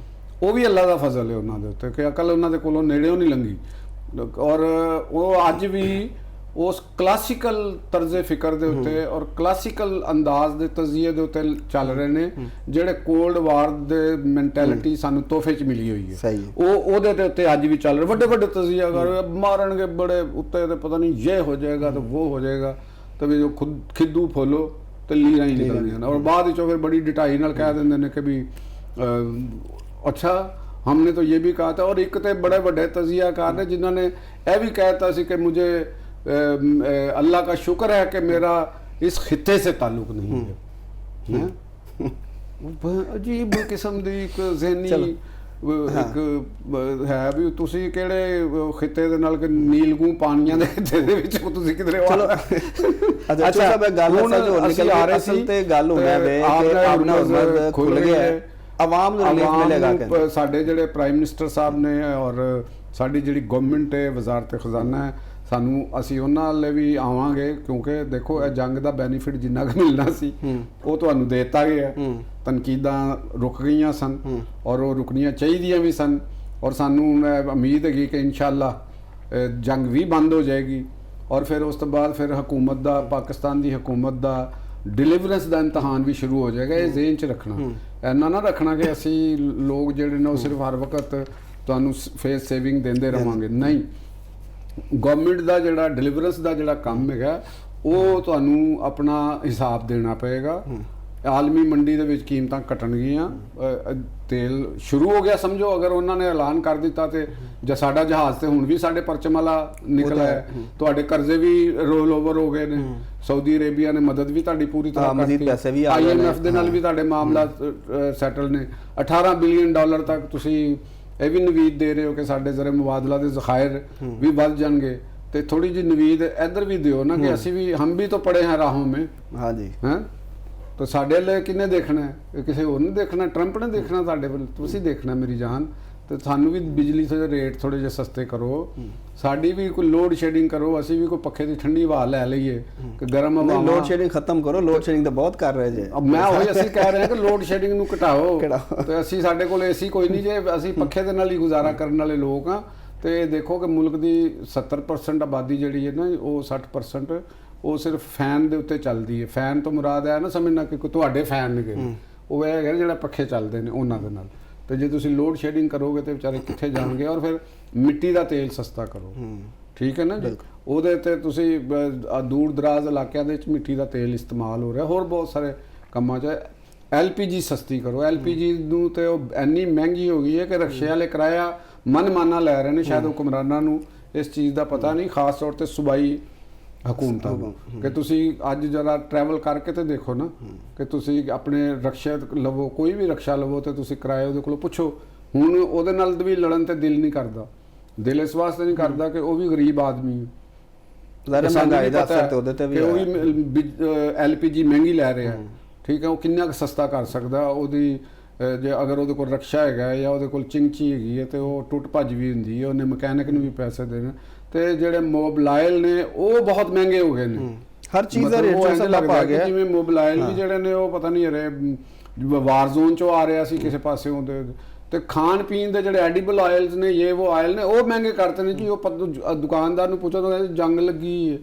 ਉਹ ਵੀ ਅੱਲਾ ਦਾ ਫਜ਼ਲ ਹੈ ਉਹਨਾਂ ਦੇ ਉੱਤੇ ਕਿ ਅਕਲ ਉਹਨਾਂ ਦੇ ਕੋਲੋਂ ਨੇੜਿਓਂ ਨਹੀਂ ਲੰਘੀ। ਔਰ ਉਹ ਅੱਜ ਵੀ ਉਸ ਕਲਾਸੀਕਲ ਤਰਜ਼ੇ ਫਿਕਰ ਦੇ ਉੱਤੇ ਔਰ ਕਲਾਸੀਕਲ ਅੰਦਾਜ਼ ਦੇ ਤਜ਼ੀਏ ਦੇ ਉੱਤੇ ਚੱਲ ਰਹੇ ਨੇ, ਜਿਹੜੇ ਕੋਲਡ ਵਾਰ ਦੇ ਮੈਂਟੈਲਿਟੀ ਸਾਨੂੰ ਤੋਹਫੇ 'ਚ ਮਿਲੀ ਹੋਈ ਹੈ, ਉਹਦੇ ਦੇ ਉੱਤੇ ਅੱਜ ਵੀ ਚੱਲ ਰਹੇ। ਵੱਡੇ ਵੱਡੇ ਤਜ਼ੀਆਕਾਰ ਮਾਰਨਗੇ ਬੜੇ ਉੱਤੇ, ਤੇ ਪਤਾ ਨਹੀਂ ਇਹ ਹੋ ਜਾਏਗਾ ਤਾਂ ਉਹ ਹੋ ਜਾਏਗਾ, ਤੇ ਵੀ ਜੋ ਖਿੱਦੂ ਫੋਲੋ ਤੇ ਲੀਰਾਂ ਹੀ ਨਿਕਲਦੀਆਂ ਨੇ। ਔਰ ਬਾਅਦ ਵਿੱਚੋਂ ਫਿਰ ਬੜੀ ਡਿਟਾਈ ਨਾਲ ਕਹਿ ਦਿੰਦੇ ਨੇ ਕਿ ਵੀ ਅੱਛਾ हमने तो ये भी कहा था। और एक तो बड़े बड़े तजियाकार ने जिन्होंने यह भी कहता सी कि मुझे अल्लाह का शुक्र है कि मेरा इस खित्ते से ताल्लुक नहीं है। अजीब किस्म की एक ज़हनी ਇੱਕ ਹੈ ਵੀ ਤੁਸੀਂ ਕਿਹੜੇ ਖਿੱਤੇ ਦੇ ਨਾਲ ਕਿ ਨੀਲਗੂ ਪਾਣੀਆਂ ਦੇ ਖਿੱਤੇ ਦੇ ਵਿੱਚ ਤੁਸੀਂ ਕਿਧਰੇ ਚਲੋ ਅੱਛਾ ਸਭ ਗੱਲ ਜੋ ਨਿਕਲ ਆ ਰਹੀ ਸੀ ਤੇ ਗੱਲ ਹੋ ਗਿਆ ਵੇ ਕਿ ਆਪਣਾ ਉਮਰ ਖੁੱਲ ਗਿਆ, ਆਵਾਮ ਨੂੰ ਰਿਲੀਫ ਮਿਲੇਗਾ। ਕਿ ਸਾਡੇ ਜਿਹੜੇ ਪ੍ਰਾਈਮ ਮਿਨਿਸਟਰ ਸਾਹਿਬ ਨੇ ਔਰ ਸਾਡੀ ਜਿਹੜੀ ਗਵਰਨਮੈਂਟ ਹੈ, ਵਜ਼ਾਰਤ ਖਜ਼ਾਨਾ ਹੈ, ਸਾਨੂੰ ਅਸੀਂ ਉਹਨਾਂ ਵਾਲੇ ਵੀ ਆਵਾਂਗੇ, ਕਿਉਂਕਿ ਦੇਖੋ ਇਹ ਜੰਗ ਦਾ ਬੈਨੀਫਿਟ ਜਿੰਨਾ ਕੁ ਮਿਲਣਾ ਸੀ ਉਹ ਤੁਹਾਨੂੰ ਦੇ ਦਿੱਤਾ ਗਿਆ। ਤਨਕੀਦਾਂ ਰੁਕ ਗਈਆਂ ਸਨ ਔਰ ਉਹ ਰੁਕਣੀਆਂ ਚਾਹੀਦੀਆਂ ਵੀ ਸਨ, ਔਰ ਸਾਨੂੰ ਉਮੀਦ ਹੈਗੀ ਕਿ ਇਨਸ਼ਾਅੱਲਾ ਜੰਗ ਵੀ ਬੰਦ ਹੋ ਜਾਏਗੀ। ਔਰ ਫਿਰ ਉਸ ਤੋਂ ਬਾਅਦ ਫਿਰ ਹਕੂਮਤ ਦਾ, ਪਾਕਿਸਤਾਨ ਦੀ ਹਕੂਮਤ ਦਾ ਡਿਲੀਵਰੈਂਸ ਦਾ ਇਮਤਿਹਾਨ ਵੀ ਸ਼ੁਰੂ ਹੋ ਜਾਏਗਾ। ਇਹ ਜ਼ਿਹਨ 'ਚ ਰੱਖਣਾ, ਇੰਨਾ ਨਾ ਰੱਖਣਾ ਕਿ ਅਸੀਂ ਲੋਕ ਜਿਹੜੇ ਨੇ ਉਹ ਸਿਰਫ ਹਰ ਵਕਤ ਤੁਹਾਨੂੰ ਫੇਸ ਸੇਵਿੰਗ ਦਿੰਦੇ ਰਵਾਂਗੇ। ਨਹੀਂ, ਗਵਰਨਮੈਂਟ ਦਾ ਜਿਹੜਾ ਡਿਲੀਵਰੈਂਸ ਦਾ ਜਿਹੜਾ ਕੰਮ ਹੈਗਾ ਉਹ ਤੁਹਾਨੂੰ ਆਪਣਾ ਹਿਸਾਬ ਦੇਣਾ ਪਏਗਾ। ਆਲਮੀ ਮੰਡੀ ਦੇ ਵਿੱਚ ਕੀਮਤਾਂ ਘਟਣਗੀਆਂ, ਤੇਲ ਸ਼ੁਰੂ ਹੋ ਗਿਆ ਸਮਝੋ। ਅਗਰ ਉਹਨਾਂ ਨੇ ਐਲਾਨ ਕਰ ਦਿੱਤਾ ਤੇ ਜਾਂ ਸਾਡਾ ਜਹਾਜ਼ ਤੇ ਹੁਣ ਵੀ ਸਾਡੇ ਪਰਚਮ ਵਾਲਾ ਨਿਕਲਿਆ ਹੈ, ਤੁਹਾਡੇ ਕਰਜ਼ੇ ਵੀ ਰੋਲ ਓਵਰ ਹੋ ਗਏ ਨੇ, ਸਾਊਦੀ ਅਰੇਬੀਆ ਨੇ ਮਦਦ ਵੀ ਤੁਹਾਡੀ ਪੂਰੀ ਤਰ੍ਹਾਂ ਕਰਤੀ, IMF ਦੇ ਨਾਲ ਵੀ ਤੁਹਾਡੇ ਮਾਮਲਾ ਸੈਟਲ ਨੇ। 18 ਬਿਲੀਅਨ ਡਾਲਰ ਤੱਕ ਤੁਸੀਂ ਇਹ ਵੀ ਨਵੀਦ ਦੇ ਰਹੇ ਹੋ ਕਿ ਸਾਡੇ ਜ਼ਰੇ ਮੁਬਾਦਲਾ ਦੇ ਜ਼ਖਾਇਰ ਵੀ ਵੱਧ ਜਾਣਗੇ, ਤੇ ਥੋੜੀ ਜਿਹੀ ਨਵੀਦ ਇੱਧਰ ਵੀ ਦਿਓ ਨਾ ਕਿ ਅਸੀਂ ਵੀ ਹਮ ਵੀ ਤਾਂ ਪੜੇ ਹਾਂ ਰਾਹੋਂ ਮੇਂ। ਹਾਂਜੀ, ਹੈਂ ਤਾਂ ਸਾਡੇ ਲਈ ਕਿਹਨੇ ਦੇਖਣਾ ਹੈ? ਕਿਸੇ ਹੋਰ ਨੇ ਦੇਖਣਾ, ਟਰੰਪ ਨੇ ਦੇਖਣਾ ਸਾਡੇ ਵੱਲ, ਤੁਸੀਂ ਦੇਖਣਾ ਮੇਰੀ ਜਾਨ। ਤੇ ਸਾਨੂੰ ਵੀ ਬਿਜਲੀ ਦੇ ਰੇਟ ਥੋੜੇ ਜਿਹੇ ਸਸਤੇ ਕਰੋ, ਸਾਡੀ ਵੀ ਕੋਈ ਲੋਡ ਸ਼ੈਡਿੰਗ ਕਰੋ, ਅਸੀਂ ਵੀ ਕੋਈ ਪੱਖੇ ਦੀ ਠੰਡੀ ਹਵਾ ਲੈ ਲਈਏ ਕਿ ਗਰਮ ਹਵਾ। ਲੋਡ ਸ਼ੈਡਿੰਗ ਖਤਮ ਕਰੋ, ਲੋਡ ਸ਼ੈਡਿੰਗ ਤਾਂ ਬਹੁਤ ਕਰ ਰਹੇ ਜੇ। ਮੈਂ ਉਹੀ ਅਸੀਂ ਕਹਿ ਰਹੇ ਹਾਂ ਕਿ ਲੋਡ ਸ਼ੈਡਿੰਗ ਨੂੰ ਘਟਾਓ। ਤੇ ਅਸੀਂ ਸਾਡੇ ਕੋਲ ਏਸੀ ਕੋਈ ਨਹੀਂ ਜੇ, ਅਸੀਂ ਪੱਖੇ ਦੇ ਨਾਲ ਹੀ ਗੁਜ਼ਾਰਾ ਕਰਨ ਵਾਲੇ ਲੋਕ ਹਾਂ। ਤੇ ਦੇਖੋ ਕਿ ਮੁਲਕ ਦੀ 70% ਆਬਾਦੀ ਜਿਹੜੀ ਹੈ ਨਾ, ਉਹ 60% ਉਹ ਸਿਰਫ ਫੈਨ ਦੇ ਉੱਤੇ ਚੱਲਦੀ ਹੈ। ਫੈਨ ਤੋਂ ਮੁਰਾਦ ਹੈ ਨਾ ਸਮਝਣਾ ਕਿ ਤੁਹਾਡੇ ਫੈਨ ਨੇ, ਉਹ ਇਹ ਹੈਗਾ ਜਿਹੜਾ ਪੱਖੇ ਚੱਲਦੇ ਨੇ ਉਹਨਾਂ ਦੇ ਨਾਲ। ਤੇ ਜੇ ਤੁਸੀਂ ਲੋਡ ਸ਼ੈਡਿੰਗ ਕਰੋਗੇ ਤੇ ਵਿਚਾਰੇ ਕਿੱਥੇ ਜਾਣਗੇ? ਔਰ ਫਿਰ ਮਿੱਟੀ ਦਾ ਤੇਲ ਸਸਤਾ ਕਰੋ, ਠੀਕ ਹੈ ਨਾ ਜੀ। ਉਹਦੇ ਤੇ ਤੁਸੀਂ ਦੂਰ ਦਰਾਜ਼ ਇਲਾਕਿਆਂ ਦੇ ਵਿੱਚ ਮਿੱਟੀ ਦਾ ਤੇਲ ਇਸਤੇਮਾਲ ਹੋ ਰਿਹਾ, ਹੋਰ ਬਹੁਤ ਸਾਰੇ ਕੰਮਾਂ 'ਚ। LPG ਸਸਤੀ ਕਰੋ। LPG ਨੂੰ ਤੇ ਉਹ ਇੰਨੀ ਮਹਿੰਗੀ ਹੋ ਗਈ ਹੈ ਕਿ ਰਕਸ਼ੇ ਵਾਲੇ ਕਿਰਾਇਆ ਮਨਮਾਨਾ ਲੈ ਰਹੇ ਨੇ। ਸ਼ਾਇਦ ਹੁਕਮਰਾਨਾਂ ਨੂੰ ਇਸ ਚੀਜ਼ ਦਾ ਪਤਾ ਨਹੀਂ, ਖਾਸ ਤੌਰ ਤੇ ਸੂਬਾਈ ਹਕੂਮਤਾਂ ਨੂੰ, ਕਿ ਤੁਸੀਂ ਅੱਜ ਜਰਾ ਟਰੈਵਲ ਕਰਕੇ ਤੇ ਦੇਖੋ ਨਾ ਕਿ ਤੁਸੀਂ ਆਪਣੇ ਰਕਸ਼ੇ ਲਵੋ, ਕੋਈ ਵੀ ਰਕਸ਼ਾ ਲਵੋ ਤੇ ਤੁਸੀਂ ਕਿਰਾਏ ਉਹਦੇ ਕੋਲੋਂ ਪੁੱਛੋ। ਹੁਣ ਉਹਦੇ ਨਾਲ ਵੀ ਲੜਨ ਤੇ ਦਿਲ ਨਹੀਂ ਕਰਦਾ। ਦਿਲ ਇਸ ਵਾਸਤੇ ਨਹੀਂ ਕਰਦਾ ਕਿ ਉਹ ਵੀ ਗਰੀਬ ਆਦਮੀ ਹੈ, ਮਹਿੰਗਾਈ ਦਾ ਅਸਰ ਤੇ ਉਹਦੇ ਤੇ ਵੀ, ਉਹ ਵੀ LPG ਮਹਿੰਗੀ ਲੈ ਰਿਹਾ, ਠੀਕ ਹੈ। ਉਹ ਕਿੰਨਾ ਕੁ ਸਸਤਾ ਕਰ ਸਕਦਾ? ਉਹਦੀ ਜੇ ਅਗਰ ਉਹਦੇ ਕੋਲ ਰਕਸ਼ਾ ਹੈਗਾ ਜਾਂ ਉਹਦੇ ਕੋਲ ਚਿੰਗਚੀ ਹੈਗੀ ਹੈ ਤੇ ਉਹ ਟੁੱਟ ਭੱਜ ਵੀ ਹੁੰਦੀ ਹੈ, ਉਹਨੇ ਮਕੈਨਿਕ ਨੂੰ ਵੀ ਪੈਸੇ ਦੇਣੇ। ਤੇ ਜਿਹੜੇ ਮੋਬਾਈਲ ਨੇ ਉਹ ਬਹੁਤ ਮਹਿੰਗੇ ਹੋ ਗਏ ਨੇ, ਹਰ ਚੀਜ਼ ਦਾ ਰੇਟ ਲੱਗਦਾ ਗਿਆ। ਜਿਵੇਂ ਮੋਬਾਈਲ ਵੀ ਜਿਹੜੇ ਨੇ ਉਹ ਪਤਾ ਨਹੀਂ ਅਰੇ ਵਾਰ ਜ਼ੋਨ ਚੋਂ ਆ ਰਿਹਾ ਸੀ ਕਿਸੇ ਪਾਸਿਓਂ। ਤੇ ਖਾਣ ਪੀਣ ਦੇ ਜਿਹੜੇ ਐਡੀਬਲ ਆਇਲਸ ਨੇ, ਇਹ ਉਹ ਆਇਲ ਨੇ, ਉਹ ਮਹਿੰਗੇ ਕਰਤੇ ਨੇ ਜੀ। ਉਹ ਦੁਕਾਨਦਾਰ ਨੂੰ ਪੁੱਛੋ ਤਾਂ ਜੰਗ ਲੱਗੀ ਹੈ।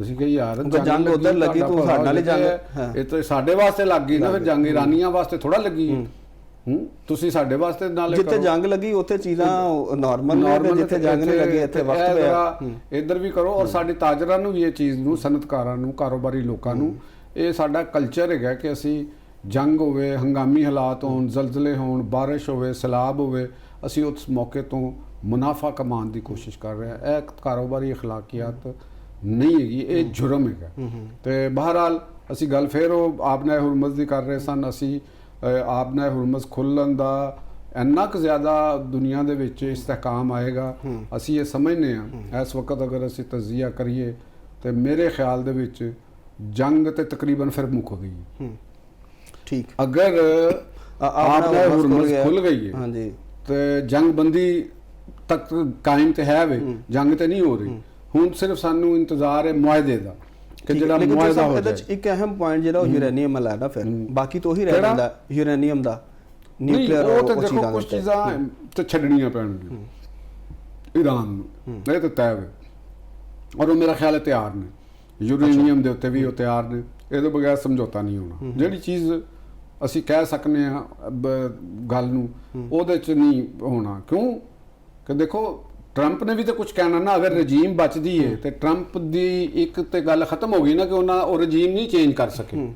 ਅਸੀਂ ਕਹੀ ਯਾਰ ਜੰਗ ਉਧਰ ਲੱਗੀ, ਤੂੰ ਸਾਡੇ ਨਾਲ ਹੀ ਜੰਗ, ਇਹ ਤਾਂ ਸਾਡੇ ਵਾਸਤੇ ਲੱਗ ਗਈ ਨਾ, ਫਿਰ ਜੰਗ ਇਰਾਨੀਆਂ ਵਾਸਤੇ ਥੋੜਾ ਲੱਗੀ ਹੈ। ਤੁਸੀਂ ਸਾਡੇ ਵਾਸਤੇ ਨਾਲ ਜਿੱਥੇ ਜੰਗ ਲੱਗੀ ਉੱਥੇ ਚੀਜ਼ਾਂ ਨਾਰਮਲ ਨੇ, ਜਿੱਥੇ ਜੰਗ ਨਹੀਂ ਲੱਗੀ ਇੱਥੇ ਵਕਤ ਪਿਆ। ਇੱਧਰ ਵੀ ਕਰੋ। ਔਰ ਸਾਡੇ ਤਾਜਰਾਂ ਨੂੰ ਵੀ ਇਹ ਚੀਜ਼ ਨੂੰ, ਸਨਅਤਕਾਰਾਂ ਨੂੰ, ਕਾਰੋਬਾਰੀ ਲੋਕਾਂ ਨੂੰ, ਇਹ ਸਾਡਾ ਕਲਚਰ ਹੈਗਾ ਕਿ ਅਸੀਂ ਜੰਗ ਹੋਵੇ, ਹੰਗਾਮੀ ਹਾਲਾਤ ਹੋਣ, ਜ਼ਲਜ਼ਲੇ ਹੋਣ, ਬਾਰਿਸ਼ ਹੋਵੇ, ਸੈਲਾਬ ਹੋਵੇ, ਅਸੀਂ ਉਸ ਮੌਕੇ ਤੋਂ ਮੁਨਾਫਾ ਕਮਾਉਣ ਦੀ ਕੋਸ਼ਿਸ਼ ਕਰ ਰਹੇ ਹਾਂ। ਇਹ ਕਾਰੋਬਾਰੀ ਅਖਲਾਕੀਅਤ ਨਹੀਂ ਹੈਗੀ, ਇਹ ਜੁਰਮ ਹੈਗਾ। ਤੇ ਬਹਰਹਾਲ ਅਸੀਂ ਗੱਲ ਫਿਰ ਉਹ ਆਪਨੇ ਹੁਰਮਜ਼ ਦੀ ਕਰ ਰਹੇ ਸਨ। ਅਸੀਂ ਆਪਨੇ ਹੁਰਮਜ਼ ਖੁੱਲ੍ਹਣ ਦਾ ਇੰਨਾ ਕੁ ਜ਼ਿਆਦਾ ਦੁਨੀਆ ਦੇ ਵਿੱਚ ਇਸਤਹਿਕਾਮ ਆਏਗਾ, ਅਸੀਂ ਇਹ ਸਮਝਦੇ ਹਾਂ। ਇਸ ਵਕਤ ਅਗਰ ਅਸੀਂ ਤਜਜ਼ੀਆ ਕਰੀਏ ਤੇ ਮੇਰੇ ਖਿਆਲ ਦੇ ਵਿੱਚ ਜੰਗ ਤੇ ਤਕਰੀਬਨ ਫਿਰ ਮੁੱਕ ਗਈ ਹੈ। ਠੀਕ, ਅਗਰ ਆਪਨੇ ਹੁਰਮਜ਼ ਖੁੱਲ ਗਈ ਹੈ, ਹਾਂਜੀ, ਤੇ ਜੰਗ ਬੰਦੀ ਤੱਕ ਕਾਇਮ ਤੇ ਹੈ ਵੇ, ਜੰਗ ਤੇ ਨਹੀਂ ਹੋ ਰਹੀ। ਹੁਣ ਸਿਰਫ ਸਾਨੂੰ ਇੰਤਜ਼ਾਰ ਹੈ ਮੁਆਹਦੇ ਦਾ ਕਿ ਜਿਹੜਾ ਮੁਆਹਦਾ ਹੋ ਜਾਏ। ਇੱਕ ਅਹਿਮ ਪੁਆਇੰਟ ਜਿਹੜਾ ਉਹ ਯੂਰੇਨੀਅਮ ਵਾਲਾ ਹੈ ਨਾ, ਫਿਰ ਬਾਕੀ ਤਾਂ ਉਹੀ ਰਹਿ ਜਾਂਦਾ ਯੂਰੇਨੀਅਮ ਦਾ, ਨਿਊਕਲੀਅਰ। ਉਹ ਤਾਂ ਦੇਖੋ ਕੁਝ ਚੀਜ਼ਾਂ ਤੇ ਛੱਡਣੀਆਂ ਪੈਣਗੀਆਂ ਈਰਾਨ ਨੂੰ, ਇਹ ਤਾਂ ਤੈਅ ਹੈ। ਔਰ ਉਹ ਮੇਰਾ ਖਿਆਲ ਹੈ ਤਿਆਰ ਨੇ, ਯੂਰੇਨੀਅਮ ਦੇ ਉੱਤੇ ਵੀ ਉਹ ਤਿਆਰ ਨੇ। ਇਹਦੇ ਬਗੈਰ ਸਮਝੌਤਾ ਨਹੀਂ ਹੋਣਾ। ਜਿਹੜੀ ਚੀਜ਼ ਅਸੀਂ ਕਹਿ ਸਕਨੇ ਹਾਂ ਗੱਲ ਨੂੰ, ਉਹਦੇ 'ਚ ਨਹੀਂ ਹੋਣਾ। ਕਿਉਂ ਕਿ ਦੇਖੋ ਟਰੰਪ ਨੇ ਵੀ ਤਾਂ ਕੁਝ ਕਹਿਣਾ ਨਾ। ਅਗਰ ਰਜੀਮ ਬਚਦੀ ਹੈ ਤੇ ਟਰੰਪ ਦੀ ਇੱਕ ਤੇ ਗੱਲ ਖਤਮ ਹੋ ਗਈ ਨਾ ਕਿ ਉਹ ਰਜੀਮ ਨਹੀਂ ਚੇਂਜ ਕਰ ਸਕੇ।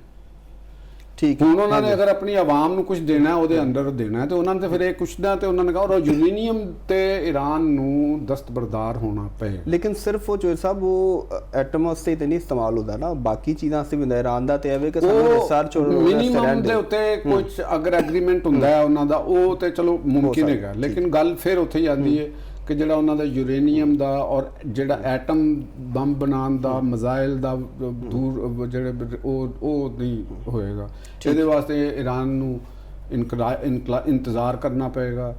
ਠੀਕ, ਹੁਣ ਉਹਨਾਂ ਨੇ ਅਗਰ ਆਪਣੀ ਆਵਾਮ ਨੂੰ ਕੁਝ ਦੇਣਾ, ਉਹਦੇ ਅੰਦਰ ਦੇਣਾ, ਤੇ ਉਹਨਾਂ ਨੇ ਫਿਰ ਇਹ ਕੁਛ ਨਾ, ਤੇ ਉਹਨਾਂ ਨੇ ਕਹਾ ਯੂਰੇਨੀਅਮ ਤੇ ਈਰਾਨ ਨੂੰ ਦਸਤਬਰਦਾਰ ਹੋਣਾ ਪਏ। ਲੇਕਿਨ ਸਿਰਫ ਉਹ ਚੋਰ ਸਾਹਿਬ ਉਹ ਐਟਮ ਵਾਸਤੇ ਤੇ ਨਹੀਂ ਇਸਤੇਮਾਲ ਹੁੰਦਾ ਨਾ, ਬਾਕੀ ਚੀਜ਼ਾਂ ਵਾਸਤੇ ਵੀ ਹੁੰਦਾ। ਈਰਾਨ ਦਾ ਤੇ ਐਵੇਂ ਕਿ ਸਾਨੂੰ ਰਿਸਰਚ ਮਿਨੀਮਮ ਦੇ ਉੱਤੇ ਕੁਝ ਅਗਰ ਐਗਰੀਮੈਂਟ ਹੁੰਦਾ ਹੈ ਉਹਨਾਂ ਦਾ, ਉਹ ਤੇ ਚਲੋ ਮੁਮਕਿਨ ਹੈਗਾ। ਲੇਕਿਨ ਗੱਲ ਫਿਰ ਉੱਥੇ ਹੀ ਆਉਂਦੀ ਹੈ ਕਿ ਜਿਹੜਾ ਉਹਨਾਂ ਦਾ ਯੂਰੇਨੀਅਮ ਦਾ ਔਰ ਜਿਹੜਾ ਐਟਮ ਬੰਬ ਬਣਾਉਣ ਦਾ, ਮਿਜ਼ਾਈਲ ਦਾ ਦੂਰ ਜਿਹੜੇ ਉਹ ਨਹੀਂ ਹੋਏਗਾ। ਇਹਦੇ ਵਾਸਤੇ ਈਰਾਨ ਨੂੰ ਇੰਤਜ਼ਾਰ ਕਰਨਾ ਪਏਗਾ।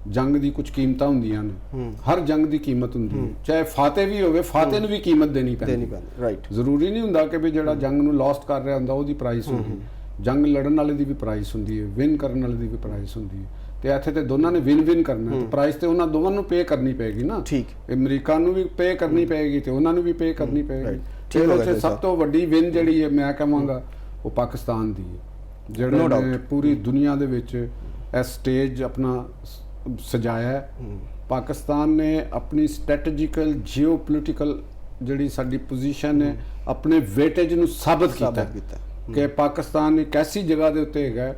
ਜੰਗ ਦੀ ਕੁਝ ਕੀਮਤਾਂ ਹੁੰਦੀਆਂ ਨੇ, ਹਰ ਜੰਗ ਦੀ ਕੀਮਤ ਹੁੰਦੀ ਹੈ। ਚਾਹੇ ਫਾਤਿਹ ਵੀ ਹੋਵੇ, ਫਾਤਿਹ ਨੂੰ ਵੀ ਕੀਮਤ ਦੇਣੀ ਪੈਂਦੀ। ਰਾਈਟ, ਜ਼ਰੂਰੀ ਨਹੀਂ ਹੁੰਦਾ ਕਿ ਵੀ ਜਿਹੜਾ ਜੰਗ ਨੂੰ ਲੌਸਟ ਕਰ ਰਿਹਾ ਹੁੰਦਾ ਉਹਦੀ ਪ੍ਰਾਈਸ ਹੁੰਦੀ। ਜੰਗ ਲੜਨ ਵਾਲੇ ਦੀ ਵੀ ਪ੍ਰਾਈਸ ਹੁੰਦੀ ਹੈ, ਵਿਨ ਕਰਨ ਵਾਲੇ ਦੀ ਵੀ ਪ੍ਰਾਈਸ ਹੁੰਦੀ ਹੈ। ਤੇ ਇੱਥੇ ਤੇ ਦੋਨਾਂ ਨੇ ਵਿਨ ਕਰਨਾ, ਤੇ ਪ੍ਰਾਈਸ ਤੇ ਉਹਨਾਂ ਦੋਵਾਂ ਨੂੰ ਪੇ ਕਰਨੀ ਪਏਗੀ ਨਾ। ਠੀਕ, ਅਮਰੀਕਾ ਨੂੰ ਵੀ ਪੇ ਕਰਨੀ ਪਏਗੀ ਤੇ ਉਹਨਾਂ ਨੂੰ ਵੀ ਪੇ ਕਰਨੀ ਪਏਗੀ। ਇਹਦੇ ਵਿੱਚ ਸਭ ਤੋਂ ਵੱਡੀ ਵਿਨ ਜਿਹੜੀ ਹੈ ਮੈਂ ਕਹਾਂਗਾ ਉਹ ਪਾਕਿਸਤਾਨ ਦੀ ਹੈ, ਜਿਹੜੇ ਨੇ ਪੂਰੀ ਦੁਨੀਆ ਦੇ ਵਿੱਚ ਇਹ ਸਟੇਜ ਆਪਣਾ ਸਜਾਇਆ ਹੈ। ਪਾਕਿਸਤਾਨ ਨੇ ਆਪਣੀ ਸਟ੍ਰੈਟੇਜੀਕਲ ਜਿਓਪੋਲਿਟੀਕਲ ਜਿਹੜੀ ਸਾਡੀ ਪੋਜੀਸ਼ਨ ਹੈ, ਆਪਣੇ ਵੇਟੇਜ ਨੂੰ ਸਾਬਤ ਕੀਤਾ ਕਿ ਪਾਕਿਸਤਾਨ ਇੱਕ ਐਸੀ ਜਗ੍ਹਾ ਦੇ ਉੱਤੇ ਹੈਗਾ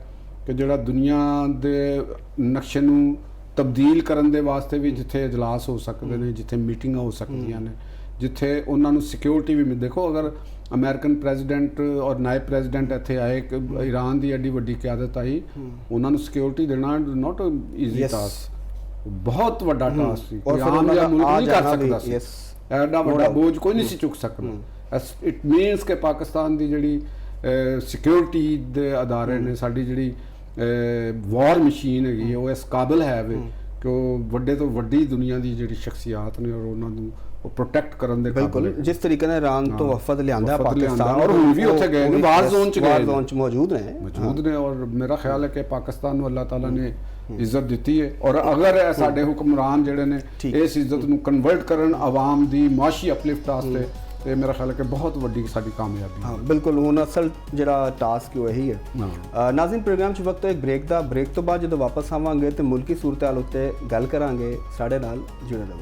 ਕਿ ਜਿਹੜਾ ਦੁਨੀਆ ਦੇ ਨਕਸ਼ੇ ਨੂੰ ਤਬਦੀਲ ਕਰਨ ਦੇ ਵਾਸਤੇ ਵੀ, ਜਿੱਥੇ ਇਜਲਾਸ ਹੋ ਸਕਦੇ ਨੇ, ਜਿੱਥੇ ਮੀਟਿੰਗਾਂ ਹੋ ਸਕਦੀਆਂ ਨੇ, ਜਿੱਥੇ ਉਹਨਾਂ ਨੂੰ ਸਿਕਿਉਰਿਟੀ ਵੀ ਮਿਲ। ਦੇਖੋ ਅਗਰ ਅਮਰੀਕਨ ਪ੍ਰੈਜ਼ੀਡੈਂਟ ਔਰ ਨਾਇਬ ਪ੍ਰੈਜ਼ੀਡੈਂਟ ਇੱਥੇ ਆਏ, ਈਰਾਨ ਦੀ ਐਡੀ ਵੱਡੀ ਕਿਆਦਤ ਆਈ, ਉਹਨਾਂ ਨੂੰ ਸਿਕਿਉਰਿਟੀ ਦੇਣਾ ਨੋਟ ਈਜ਼ੀ ਟਾਸਕ, ਬਹੁਤ ਵੱਡਾ ਟਾਸਕ ਸੀ। ਆਮ ਜਿਹਾ ਮੁਲਕ ਨਹੀਂ ਕਰ ਸਕਦਾ ਸੀ, ਐਡਾ ਵੱਡਾ ਬੋਝ ਕੋਈ ਨਹੀਂ ਸੀ ਚੁੱਕ ਸਕਦਾ। ਇਟ ਮੀਨਸ ਕਿ ਪਾਕਿਸਤਾਨ ਦੀ ਜਿਹੜੀ ਸਿਕਿਉਰਿਟੀ ਦੇ ਅਦਾਰੇ ਨੇ, ਸਾਡੀ ਜਿਹੜੀ ਵਾਰ ਮਸ਼ੀਨ ਹੈਗੀ ਹੈ, ਉਹ ਇਸ ਕਾਬਿਲ ਹੈ ਵੇ ਕਿ ਉਹ ਵੱਡੇ ਤੋਂ ਵੱਡੀ ਦੁਨੀਆ ਦੀ ਜਿਹੜੀ ਸ਼ਖਸੀਅਤ ਨੇ ਔਰ ਉਹਨਾਂ ਨੂੰ ਉਹ ਪ੍ਰੋਟੈਕਟ ਕਰਨ ਦੇ ਕਾਬਿਲ। ਜਿਸ ਤਰੀਕੇ ਨਾਲ ਈਰਾਨ ਤੋਂ ਵਫਦ ਲਿਆਂਦਾ ਪਾਕਿਸਤਾਨ, ਔਰ ਹੁਣ ਵੀ ਉੱਥੇ ਗਏ ਨੇ, ਵਾਰ ਜ਼ੋਨ ਚ ਮੌਜੂਦ ਨੇ ਔਰ ਮੇਰਾ ਖਿਆਲ ਹੈ ਕਿ ਪਾਕਿਸਤਾਨ ਨੂੰ ਅੱਲਾਹ ਤਾਲਾ ਨੇ ਇੱਜ਼ਤ ਦਿੱਤੀ ਹੈ। ਔਰ ਅਗਰ ਸਾਡੇ ਹੁਕਮਰਾਨ ਜਿਹੜੇ ਨੇ ਇਸ ਇੱਜ਼ਤ ਨੂੰ ਕਨਵਰਟ ਕਰਨ ਆਵਾਮ ਦੀ ਮਾਸ਼ੀ ਅਪਲਿਫਟ ਵਾਸਤੇ, ਤੇ ਮੇਰਾ ਖਿਆਲ ਹੈ ਕਿ ਬਹੁਤ ਵੱਡੀ ਸਾਡੀ ਕਾਮਯਾਬੀ ਹੈ। ਬਿਲਕੁਲ, ਹੁਣ ਅਸਲ ਜਿਹੜਾ ਟਾਸਕ ਉਹ ਇਹੀ ਹੈ। ਨਾਜ਼ਰੀਨ, ਪ੍ਰੋਗਰਾਮ 'ਚ ਵਕਤ ਹੈ ਇੱਕ ਬ੍ਰੇਕ ਦਾ। ਬ੍ਰੇਕ ਤੋਂ ਬਾਅਦ ਜਦੋਂ ਵਾਪਸ ਆਵਾਂਗੇ ਤੇ ਮੁਲਕੀ ਸੂਰਤ ਹਾਲ ਉੱਤੇ ਗੱਲ ਕਰਾਂਗੇ। ਸਾਡੇ ਨਾਲ ਜੁੜੇ ਰਹੋ।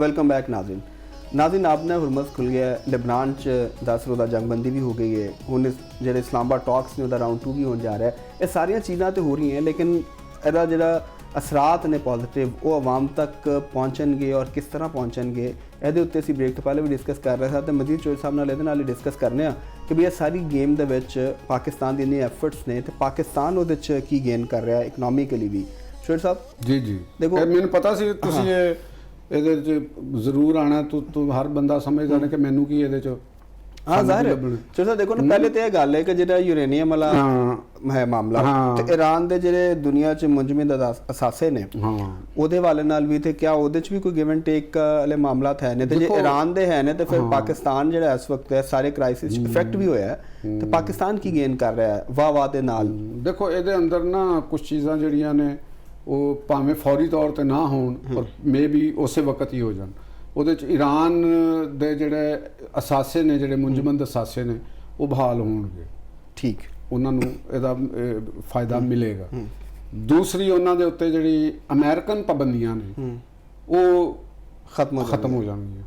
वेलकम बैक नाज़रीन, आपने हुरमस खुल गया, लेबनान च 10 रोज़ा जंगबंदी भी हो गई है, हुण जेह्ड़े इस्लामाबाद टॉक्स ने उहदा राउंड 2 भी होने जा रहा है। ये सारियां चीज़ां तो हो रही हैं, लेकिन इहदा जेह्ड़ा असरात ने पॉजिटिव वो आवाम तक पहुँचणगे और किस तरह पहुँचणगे, ਇਹਦੇ ਉੱਤੇ ਅਸੀਂ ਬ੍ਰੇਕ ਤੋਂ ਪਹਿਲੇ ਵੀ ਡਿਸਕਸ ਕਰ ਰਹੇ ਸਾਂ ਤੇ ਮਜ਼ੀਦ ਚੋਰ ਸਾਹਿਬ ਨਾਲ ਇਹਦੇ ਨਾਲ ਹੀ ਡਿਸਕਸ ਕਰਨੇ ਆ ਕਿ ਵੀ ਇਹ ਸਾਰੀ ਗੇਮ ਦੇ ਵਿੱਚ ਪਾਕਿਸਤਾਨ ਦੀ ਇੰਨੀ ਐਫਰਟਸ ਨੇ ਤੇ ਪਾਕਿਸਤਾਨ ਉਹਦੇ 'ਚ ਕੀ ਗੇਨ ਕਰ ਰਿਹਾ ਇਕਨੋਮਿਕਲੀ ਵੀ। ਚੋਰ ਸਾਹਿਬ ਜੀ ਦੇਖੋ, ਮੈਨੂੰ ਪਤਾ ਸੀ ਤੁਸੀਂ ਇਹਦੇ 'ਚ ਜ਼ਰੂਰ ਆਣਾ। ਤੂੰ ਹਰ ਬੰਦਾ ਸਮਝਦਾ ਨੇ ਕਿ ਮੈਨੂੰ ਕੀ ਇਹਦੇ 'ਚ ਜ਼ਾਹਿਰ ਹੈ। ਚਲੋ ਦੇਖੋ ਨਾ, ਪਹਿਲੇ ਤੇ ਇਹ ਗੱਲ ਹੈ ਕਿ ਜਿਹੜਾ ਯੂਰੇਨੀਅਮ ਵਾਲਾ ਹੈ ਮਾਮਲਾ ਤੇ ਈਰਾਨ ਦੇ ਜਿਹੜੇ ਦੁਨੀਆ 'ਚ ਮੁੰਜਮਦ ਅਸਾਸੇ ਨੇ ਉਹਦੇ ਵਾਲੇ ਨਾਲ ਵੀ ਤੇ ਕਿਆ ਉਹਦੇ 'ਚ ਵੀ ਕੋਈ ਗਿਵ ਐਂਡ ਟੇਕ ਵਾਲੇ ਮਾਮਲਾਤ ਹੈ ਨੇ, ਤੇ ਜੇ ਈਰਾਨ ਦੇ ਹੈ ਨੇ ਤੇ ਫਿਰ ਪਾਕਿਸਤਾਨ ਜਿਹੜਾ ਇਸ ਵਕਤ ਹੈ ਸਾਰੇ ਕ੍ਰਾਈਸਿਸ 'ਚ ਇਫੈਕਟ ਵੀ ਹੋਇਆ ਤੇ ਪਾਕਿਸਤਾਨ ਕੀ ਗੇਨ ਕਰ ਰਿਹਾ ਹੈ ਵਾਹ ਦੇ ਨਾਲ। ਦੇਖੋ ਇਹਦੇ ਅੰਦਰ ਨਾ ਕੁਝ ਚੀਜ਼ਾਂ ਜਿਹੜੀਆਂ ਨੇ ਉਹ ਭਾਵੇਂ ਫੌਰੀ ਤੌਰ ਤੇ ਨਾ ਹੋਣ ਪਰ ਮੇ ਵੀ ਉਸੇ ਵਕਤ ਹੀ ਹੋ ਜਾਣ। ਉਹਦੇ 'ਚ ਈਰਾਨ ਦੇ ਜਿਹੜੇ ਅਸਾਸੇ ਨੇ, ਜਿਹੜੇ ਮੁੰਜਮਦ ਅਸਾਸੇ ਨੇ, ਉਹ ਬਹਾਲ ਹੋਣਗੇ, ਠੀਕ, ਉਹਨਾਂ ਨੂੰ ਇਹਦਾ ਫਾਇਦਾ ਮਿਲੇਗਾ। ਦੂਸਰੀ ਉਹਨਾਂ ਦੇ ਉੱਤੇ ਜਿਹੜੀ ਅਮਰੀਕਨ ਪਾਬੰਦੀਆਂ ਨੇ ਉਹ ਖਤਮ ਹੋ ਜਾਣਗੀਆਂ।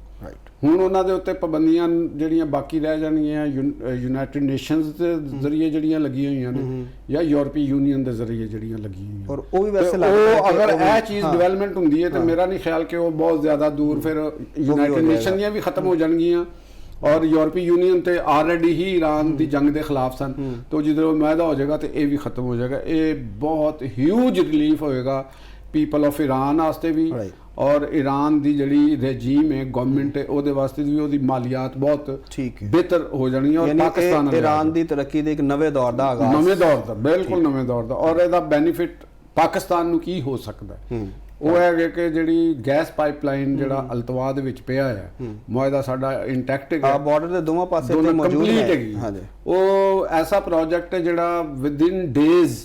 ਹੁਣ ਉਹਨਾਂ ਦੇ ਉੱਤੇ ਪਾਬੰਦੀਆਂ ਜਿਹੜੀਆਂ ਬਾਕੀ ਰਹਿ ਜਾਣਗੀਆਂ ਯੂਨਾਈਟਿਡ ਨੇਸ਼ਨਸ ਦੇ ਜ਼ਰੀਏ ਜਿਹੜੀਆਂ ਲੱਗੀਆਂ ਹੋਈਆਂ ਨੇ ਜਾਂ ਯੂਰਪੀ ਯੂਨੀਅਨ ਦੇ ਜ਼ਰੀਏ ਜਿਹੜੀਆਂ ਲੱਗੀਆਂ ਹੋਈਆਂ, ਔਰ ਉਹ ਵੀ ਵੈਸੇ ਉਹ ਅਗਰ ਇਹ ਚੀਜ਼ ਡਿਵੈਲਪਮੈਂਟ ਹੁੰਦੀ ਹੈ ਤਾਂ ਮੇਰਾ ਨਹੀਂ ਖਿਆਲ ਕਿ ਉਹ ਬਹੁਤ ਜ਼ਿਆਦਾ ਦੂਰ ਫਿਰ ਯੂਨਾਈਟਿਡ ਨੇਸ਼ਨ ਦੀਆਂ ਵੀ ਖਤਮ ਹੋ ਜਾਣਗੀਆਂ। ਔਰ ਯੂਰਪੀ ਯੂਨੀਅਨ ਤੇ ਆਲਰੇਡੀ ਹੀ ਈਰਾਨ ਦੀ ਜੰਗ ਦੇ ਖਿਲਾਫ ਸਨ, तो ਜਦੋਂ ਮਾਇਦਾ ਹੋ ਜਾਏਗਾ ਤੇ ਇਹ ਵੀ ਖਤਮ ਹੋ ਜਾਏਗਾ। ਇਹ ਬਹੁਤ ਹਿਊਜ ਰਿਲੀਫ ਹੋਏਗਾ ਪੀਪਲ ਆਫ ਈਰਾਨ ਵਾਸਤੇ ਵੀ, ਔਰ ਈਰਾਨ ਦੀ ਜਿਹੜੀ ਰੈਜੀਮ ਹੈ, ਗਵਰਨਮੈਂਟ ਹੈ, ਉਹਦੇ ਵਾਸਤੇ ਵੀ ਉਹਦੀ ਮਾਲੀਆਤ ਬਹੁਤ ਬਿਹਤਰ ਹੋ ਜਾਣੀ ਹੈ। ਔਰ ਪਾਕਿਸਤਾਨ ਈਰਾਨ ਦੀ ਤਰੱਕੀ ਦੇ ਇੱਕ ਨਵੇਂ ਦੌਰ ਦਾ ਆਗਾਜ਼, ਨਵੇਂ ਦੌਰ ਦਾ, ਬਿਲਕੁਲ ਨਵੇਂ ਦੌਰ ਦਾ। ਔਰ ਇਹਦਾ ਬੈਨੀਫਿਟ ਪਾਕਿਸਤਾਨ ਨੂੰ ਕੀ ਹੋ ਸਕਦਾ ਉਹ ਹੈ ਕਿ ਜਿਹੜੀ ਗੈਸ ਪਾਈਪਲਾਈਨ ਜਿਹੜਾ ਅਲਤਵਾ ਦੇ ਵਿੱਚ ਪਿਆ ਹੈ, ਮੁਆਹਦਾ ਸਾਡਾ ਇੰਟੈਕਟ ਹੈ, ਬਾਰਡਰ ਦੇ ਦੋਵਾਂ ਪਾਸੇ ਤੇ ਮੌਜੂਦ ਹੈ। ਉਹ ਐਸਾ ਪ੍ਰੋਜੈਕਟ ਹੈ ਜਿਹੜਾ ਵਿਦਿਨ ਡੇਜ਼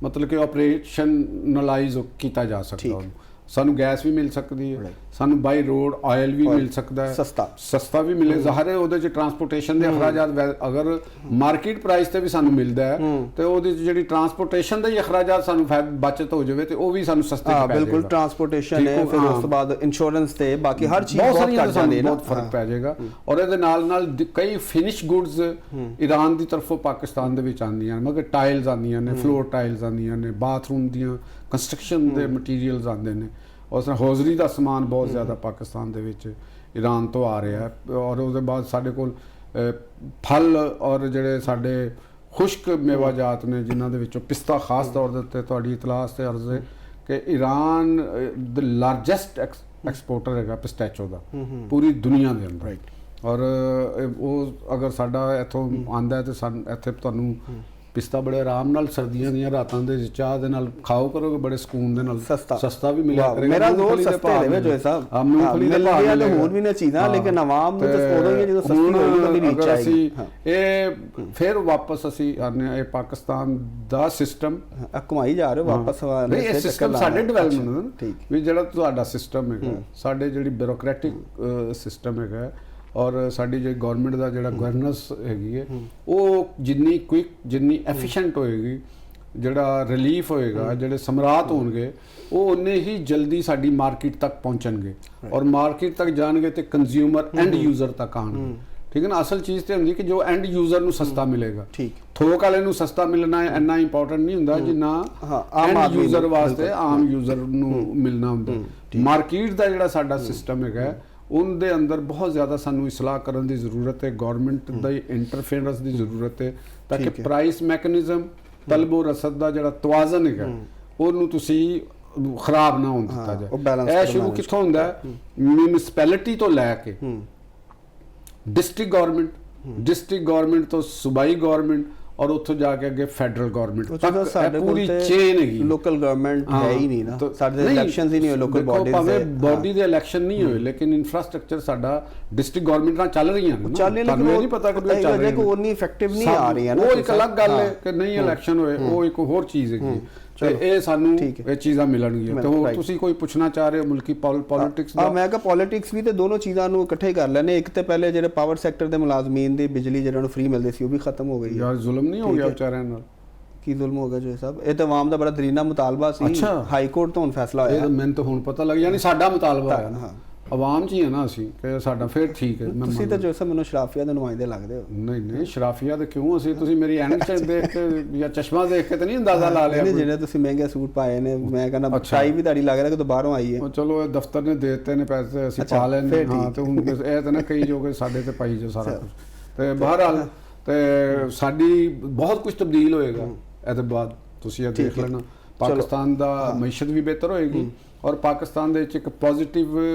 ਮਤਲਬ ਕਿ ਆਪਰੇਸ਼ਨਲਾਈਜ਼ ਕੀਤਾ ਜਾ ਸਕਦਾ। ਸਾਨੂੰ ਗੈਸ ਵੀ ਮਿਲ ਸਕਦੀ ਹੈ, ਸਾਨੂੰ ਬਾਈ ਰੋਡ ਆਇਲ ਵੀ ਮਿਲ ਸਕਦਾ ਹੈ, ਸਸਤਾ ਵੀ ਮਿਲੇ। ਜ਼ਾਹਿਰ ਹੈ ਉਹਦੇ 'ਚ ਟਰਾਂਸਪੋਰਟੇਸ਼ਨ ਦੇ ਅਖਰਾਜਾਤ ਅਗਰ ਮਾਰਕੀਟ ਪ੍ਰਾਈਸ ਤੇ ਵੀ ਸਾਨੂੰ ਮਿਲਦਾ ਹੈ ਤੇ ਉਹਦੇ 'ਚ ਜਿਹੜੀ ਟਰਾਂਸਪੋਰਟੇਸ਼ਨ ਦੇ ਅਖਰਾਜਾਤ ਸਾਨੂੰ ਬਚਤ ਹੋ ਜਾਵੇ ਤੇ ਉਹ ਵੀ ਸਾਨੂੰ ਸਸਤੇ ਪੈ ਜਾਏਗਾ। ਬਿਲਕੁਲ, ਟਰਾਂਸਪੋਰਟੇਸ਼ਨ ਹੈ, ਫਿਰ ਉਸ ਤੋਂ ਬਾਅਦ ਇੰਸ਼ੋਰੈਂਸ ਤੇ ਬਾਕੀ ਹਰ ਚੀਜ਼ ਬਹੁਤ ਘੱਟ ਜਾਂਦੀ ਹੈ, ਬਹੁਤ ਫਰਕ ਪੈ ਜਾਏਗਾ। ਔਰ ਇਹਦੇ ਨਾਲ ਕਈ ਫਿਨਿਸ਼ ਗੁੱਡਸ ਈਰਾਨ ਦੀ ਤਰਫੋਂ ਪਾਕਿਸਤਾਨ ਦੇ ਵਿੱਚ ਆਉਂਦੀਆਂ ਨੇ, ਮਗਰ ਟਾਈਲਸ ਆਉਂਦੀਆਂ ਨੇ, ਫਲੋਰ ਟਾਈਲਸ ਆਉਂਦੀਆਂ ਨੇ, ਬਾਥਰੂਮ ਦੀਆਂ ਕੰਸਟਰਕਸ਼ਨ ਦੇ ਮਟੀਰੀਅਲਸ ਆਉਂਦੇ ਨੇ, ਉਸ ਤਰ੍ਹਾਂ ਹੌਜ਼ਰੀ ਦਾ ਸਮਾਨ ਬਹੁਤ ਜ਼ਿਆਦਾ ਪਾਕਿਸਤਾਨ ਦੇ ਵਿੱਚ ਈਰਾਨ ਤੋਂ ਆ ਰਿਹਾ ਹੈ। ਔਰ ਉਹਦੇ ਬਾਅਦ ਸਾਡੇ ਕੋਲ ਫਲ ਔਰ ਜਿਹੜੇ ਸਾਡੇ ਖੁਸ਼ਕ ਮੇਵਾਜਾਤ ਨੇ, ਜਿਨ੍ਹਾਂ ਦੇ ਵਿੱਚੋਂ ਪਿਸਤਾ ਖਾਸ ਤੌਰ ਦੇ ਉੱਤੇ ਤੁਹਾਡੀ ਇਤਲਾਹ ਤੇ ਅਰਜ਼ ਹੈ ਕਿ ਈਰਾਨ ਦ ਲਾਰਜੈਸਟ ਐਕਸਪੋਰਟਰ ਹੈਗਾ ਪਿਸਟੈਚੋ ਦਾ ਪੂਰੀ ਦੁਨੀਆ ਦੇ ਅੰਦਰ। ਔਰ ਉਹ ਅਗਰ ਸਾਡਾ ਇੱਥੋਂ ਆਉਂਦਾ ਹੈ ਤਾਂ ਇੱਥੇ ਤੁਹਾਨੂੰ ਪਿਸਤਾ ਬੜੇ ਆਰਾਮ ਨਾਲ ਸਰਦੀਆਂ ਦੀਆਂ ਰਾਤਾਂ ਦੇ ਚਾਹ ਦੇ ਨਾਲ ਖਾਓ ਕਰੋਗੇ, ਬੜੇ ਸਕੂਨ ਦੇ ਨਾਲ, ਸਸਤਾ ਵੀ ਮਿਲਿਆ ਕਰੇਗਾ। ਮੇਰਾ ਜ਼ੋਰ ਸਸਤੇ ਦੇ ਵਿੱਚ ਹੋਏ ਸਾਹਿਬ, ਮੂੰਗਫਲੀ ਦੇ ਭਾਅ ਮਿਲਦੀਆਂ ਤਾਂ ਹੋਰ ਵੀ ਨੇ ਚੀਜ਼ਾਂ, ਲੇਕਿਨ ਆਵਾਮ ਨੂੰ ਤਾਂ ਉਦੋਂ ਹੀ ਜਦੋਂ ਸਸਤੀ ਹੋਏਗੀ ਤਾਂ ਮੇਰੀ ਇੱਛਾ ਆਏਗੀ। ਇਹ ਫਿਰ ਵਾਪਸ ਅਸੀਂ ਆਨੇ ਆ, ਇਹ ਪਾਕਿਸਤਾਨ ਦਾ ਸਿਸਟਮ ਘੁਮਾਈ ਜਾ ਰਹੇ ਵਾਪਸ ਨਹੀਂ, ਇਹ ਸਿਸਟਮ ਸਾਡੇ ਡਿਵੈਲਪਮੈਂਟ ਦਾ ਵੀ ਜਿਹੜਾ ਤੁਹਾਡਾ ਸਿਸਟਮ ਹੈਗਾ, ਸਾਡੇ ਜਿਹੜੀ ਬਿਊਰੋਕ੍ਰੈਟਿਕ ਸਿਸਟਮ ਹੈਗਾ ਔਰ ਸਾਡੀ ਜਿਹੜੀ ਗਵਰਨਮੈਂਟ ਦਾ ਜਿਹੜਾ ਗਵਰਨੈਂਸ ਹੈਗੀ ਹੈ, ਉਹ ਜਿੰਨੀ ਕੁਇਕ, ਜਿੰਨੀ ਐਫੀਸ਼ੀਐਂਟ ਹੋਏਗੀ, ਜਿਹੜਾ ਰਿਲੀਫ ਹੋਏਗਾ, ਜਿਹੜੇ ਸਮਰਾਟ ਹੋਣਗੇ, ਉਹ ਉਨੇ ਹੀ ਜਲਦੀ ਸਾਡੀ ਮਾਰਕੀਟ ਤੱਕ ਪਹੁੰਚਣਗੇ ਔਰ ਮਾਰਕੀਟ ਤੱਕ ਜਾਣਗੇ ਤੇ ਕੰਜ਼ਿਊਮਰ ਐਂਡ ਯੂਜ਼ਰ ਤੱਕ ਆਉਣਗੇ। ਠੀਕ ਹੈ ਨਾ। ਅਸਲ ਚੀਜ਼ ਤੇ ਹੁੰਦੀ ਕਿ ਜੋ ਐਂਡ ਯੂਜ਼ਰ ਨੂੰ ਸਸਤਾ ਮਿਲੇਗਾ। ਥੋਕ ਵਾਲੇ ਨੂੰ ਸਸਤਾ ਮਿਲਣਾ ਇੰਨਾ ਇੰਪੋਰਟੈਂਟ ਨਹੀਂ ਹੁੰਦਾ ਜਿੰਨਾ ਐਂਡ ਯੂਜ਼ਰ ਵਾਸਤੇ, ਆਮ ਯੂਜ਼ਰ ਨੂੰ ਮਿਲਣਾ ਹੁੰਦਾ। ਮਾਰਕੀਟ ਦਾ ਜਿਹੜਾ ਸਾਡਾ ਸਿਸਟਮ ਹੈਗਾ, ਉਹਦੇ ਅੰਦਰ ਬਹੁਤ ਜ਼ਿਆਦਾ ਸਾਨੂੰ ਇਸਲਾਹ ਕਰਨ ਦੀ ਜ਼ਰੂਰਤ ਹੈ, ਗਵਰਨਮੈਂਟ ਦਾ ਇੰਟਰਫੇਰੈਂਸ ਦੀ ਜ਼ਰੂਰਤ ਹੈ, ਤਾਂ ਕਿ ਪ੍ਰਾਈਸ ਮੈਕੈਨਿਜ਼ਮ, ਤਲਬ ਔਰ ਰਸਦ ਦਾ ਜਿਹੜਾ ਤਵਾਜ਼ਨ ਹੈਗਾ, ਉਹਨੂੰ ਤੁਸੀਂ ਖਰਾਬ ਨਾ ਹੋਣ ਦਿੱਤਾ ਜਾਏ। ਇਹ ਸ਼ੁਰੂ ਕਿੱਥੋਂ ਹੁੰਦਾ? ਮਿਊਨਿਸਪੈਲਿਟੀ ਤੋਂ ਲੈ ਕੇ ਡਿਸਟ੍ਰਿਕਟ ਗਵਰਨਮੈਂਟ ਤੋਂ ਸੂਬਾਈ ਗਵਰਨਮੈਂਟ ਔਰ ਉੱਥੋਂ ਜਾ ਕੇ ਅੱਗੇ ਫੈਡਰਲ ਗਵਰਨਮੈਂਟ ਤੱਕ ਪੂਰੀ ਚੇਨ ਹੈਗੀ। ਲੋਕਲ ਗਵਰਨਮੈਂਟ ਹੈ ਹੀ ਨਹੀਂ ਨਾ, ਸਾਡੇ ਇਲੈਕਸ਼ਨਸ ਹੀ ਨਹੀਂ ਹੋਏ ਲੋਕਲ ਬਾਡੀਜ਼ ਦੇ। ਭਾਵੇਂ ਬਾਡੀ ਦੇ ਇਲੈਕਸ਼ਨ ਨਹੀਂ ਹੋਏ, ਲੇਕਿਨ ਇਨਫਰਾਸਟ੍ਰਕਚਰ ਸਾਡਾ ਡਿਸਟ੍ਰਿਕਟ ਗਵਰਨਮੈਂਟ ਨਾਲ ਚੱਲ ਰਹੀਆਂ ਨੇ। ਤੁਹਾਨੂੰ ਇਹ ਨਹੀਂ ਪਤਾ ਕਿ ਉਹ ਚੱਲ ਰਹੀ ਹੈ, ਉਹ ਨਹੀਂ ਇਫੈਕਟਿਵ ਨਹੀਂ ਆ ਰਹੀ ਹੈ ਨਾ। ਉਹ ਇੱਕ ਅਲੱਗ ਗੱਲ ਹੈ ਕਿ ਨਹੀਂ ਇਲੈਕਸ਼ਨ ਹੋਏ, ਉਹ ਇੱਕ ਹੋਰ ਚੀਜ਼ ਹੈਗੀ। ਤੇ ਇਹ ਸਾਨੂੰ ਇਹ ਚੀਜ਼ਾਂ ਮਿਲਣਗੀਆਂ। ਤੇ ਹੋਰ ਤੁਸੀਂ ਕੋਈ ਪੁੱਛਣਾ ਚਾਹ ਰਹੇ ਹੋ ਮੁਲਕੀ ਪੋਲਿਟਿਕਸ ਦਾ? ਮੈਂ ਕਿਹਾ ਪੋਲਿਟਿਕਸ ਵੀ ਤੇ ਦੋਨੋਂ ਚੀਜ਼ਾਂ ਨੂੰ ਇਕੱਠੇ ਕਰ ਲੈਣੇ। ਇੱਕ ਤੇ ਪਹਿਲੇ ਜਿਹੜੇ ਪਾਵਰ ਸੈਕਟਰ ਦੇ ਮੁਲਾਜ਼ਮੀਨ ਦੀ ਬਿਜਲੀ ਜਿਹਨਾਂ ਨੂੰ ਫ੍ਰੀ ਮਿਲਦੀ ਸੀ, ਉਹ ਵੀ ਖਤਮ ਹੋ ਗਈ। ਯਾਰ ਜ਼ੁਲਮ ਨਹੀਂ ਹੋ ਗਿਆ ਵਿਚਾਰਿਆਂ ਨਾਲ? ਕੀ ਜ਼ੁਲਮ ਹੋ ਗਿਆ ਜੀ ਸਾਹਿਬ? ਇਹ ਤਾਂ ਆਵਾਮ ਦਾ ਬੜਾ ਦਰੀਨਾ ਮੁਤਾਲਬਾ ਸੀ, ਹਾਈ ਕੋਰਟ ਤੋਂ ਹੁਣ ਫੈਸਲਾ ਹੋਇਆ। ਮੈਨੂੰ ਤਾਂ ਹੁਣ ਪਤਾ ਲੱਗ, ਯਾਨੀ ਸਾਡਾ ਮੁਤਾਲਬਾ ਹੈ ਨਾ, ਆਵਾਮ 'ਚ ਹੀ ਹੈ ਨਾ ਅਸੀਂ, ਕਿ ਸਾਡਾ ਫਿਰ ਠੀਕ ਹੈ। ਤੁਸੀਂ ਤਾਂ ਜੋ ਸਭ ਮੈਨੂੰ ਸ਼ਰਾਫੀਆ ਦੇ ਨੁਮਾਇੰਦੇ ਲੱਗਦੇ ਹੋ। ਨਹੀਂ ਸ਼ਰਾਫੀਆ ਤੇ ਕਿਉਂ? ਅਸੀਂ ਤੁਸੀਂ ਮੇਰੀ ਐਨਕ ਦੇਖ ਕੇ ਜਾਂ ਚਸ਼ਮਾ ਦੇਖ ਕੇ ਤਾਂ ਨਹੀਂ ਅੰਦਾਜ਼ਾ ਲਾ ਲਿਆ? ਜਿਹੜੇ ਤੁਸੀਂ ਮਹਿੰਗੇ ਸੂਟ ਪਾਏ ਨੇ, ਮੈਂ ਕਹਿੰਦਾ ਟਾਈ ਵੀ ਤੁਹਾਡੀ ਲੱਗ ਰਿਹਾ ਕਿ ਬਾਹਰੋਂ ਆਈ ਹੈ। ਚਲੋ ਇਹ ਦਫ਼ਤਰ ਨੇ ਦੇ ਦਿੱਤੇ ਨੇ ਪੈਸੇ, ਅਸੀਂ ਪਾ ਲੈਣੇ। ਹਾਂ, ਤੇ ਹੁਣ ਇਹ ਤਾਂ ਨਾ ਕਈ ਜੋਗੇ ਸਾਡੇ ਤੇ ਪਾਈ ਜੋ ਸਾਰਾ ਕੁਝ। ਤੇ ਬਹਰਹਾਲ ਤੇ ਸਾਡੀ ਬਹੁਤ ਕੁਝ ਤਬਦੀਲ ਹੋਏਗਾ ਇਹਦੇ ਬਾਅਦ। ਤੁਸੀਂ ਇਹ ਦੇਖ ਲੈਣਾ, ਪਾਕਿਸਤਾਨ ਦਾ ਮਈਸ਼ਤ ਵੀ ਬਿਹਤਰ ਹੋਏਗੀ ਔਰ ਪਾਕਿਸਤਾਨ ਦੇ ਵਿੱਚ ਇੱਕ ਪੋਜ਼ਿਟਿਵ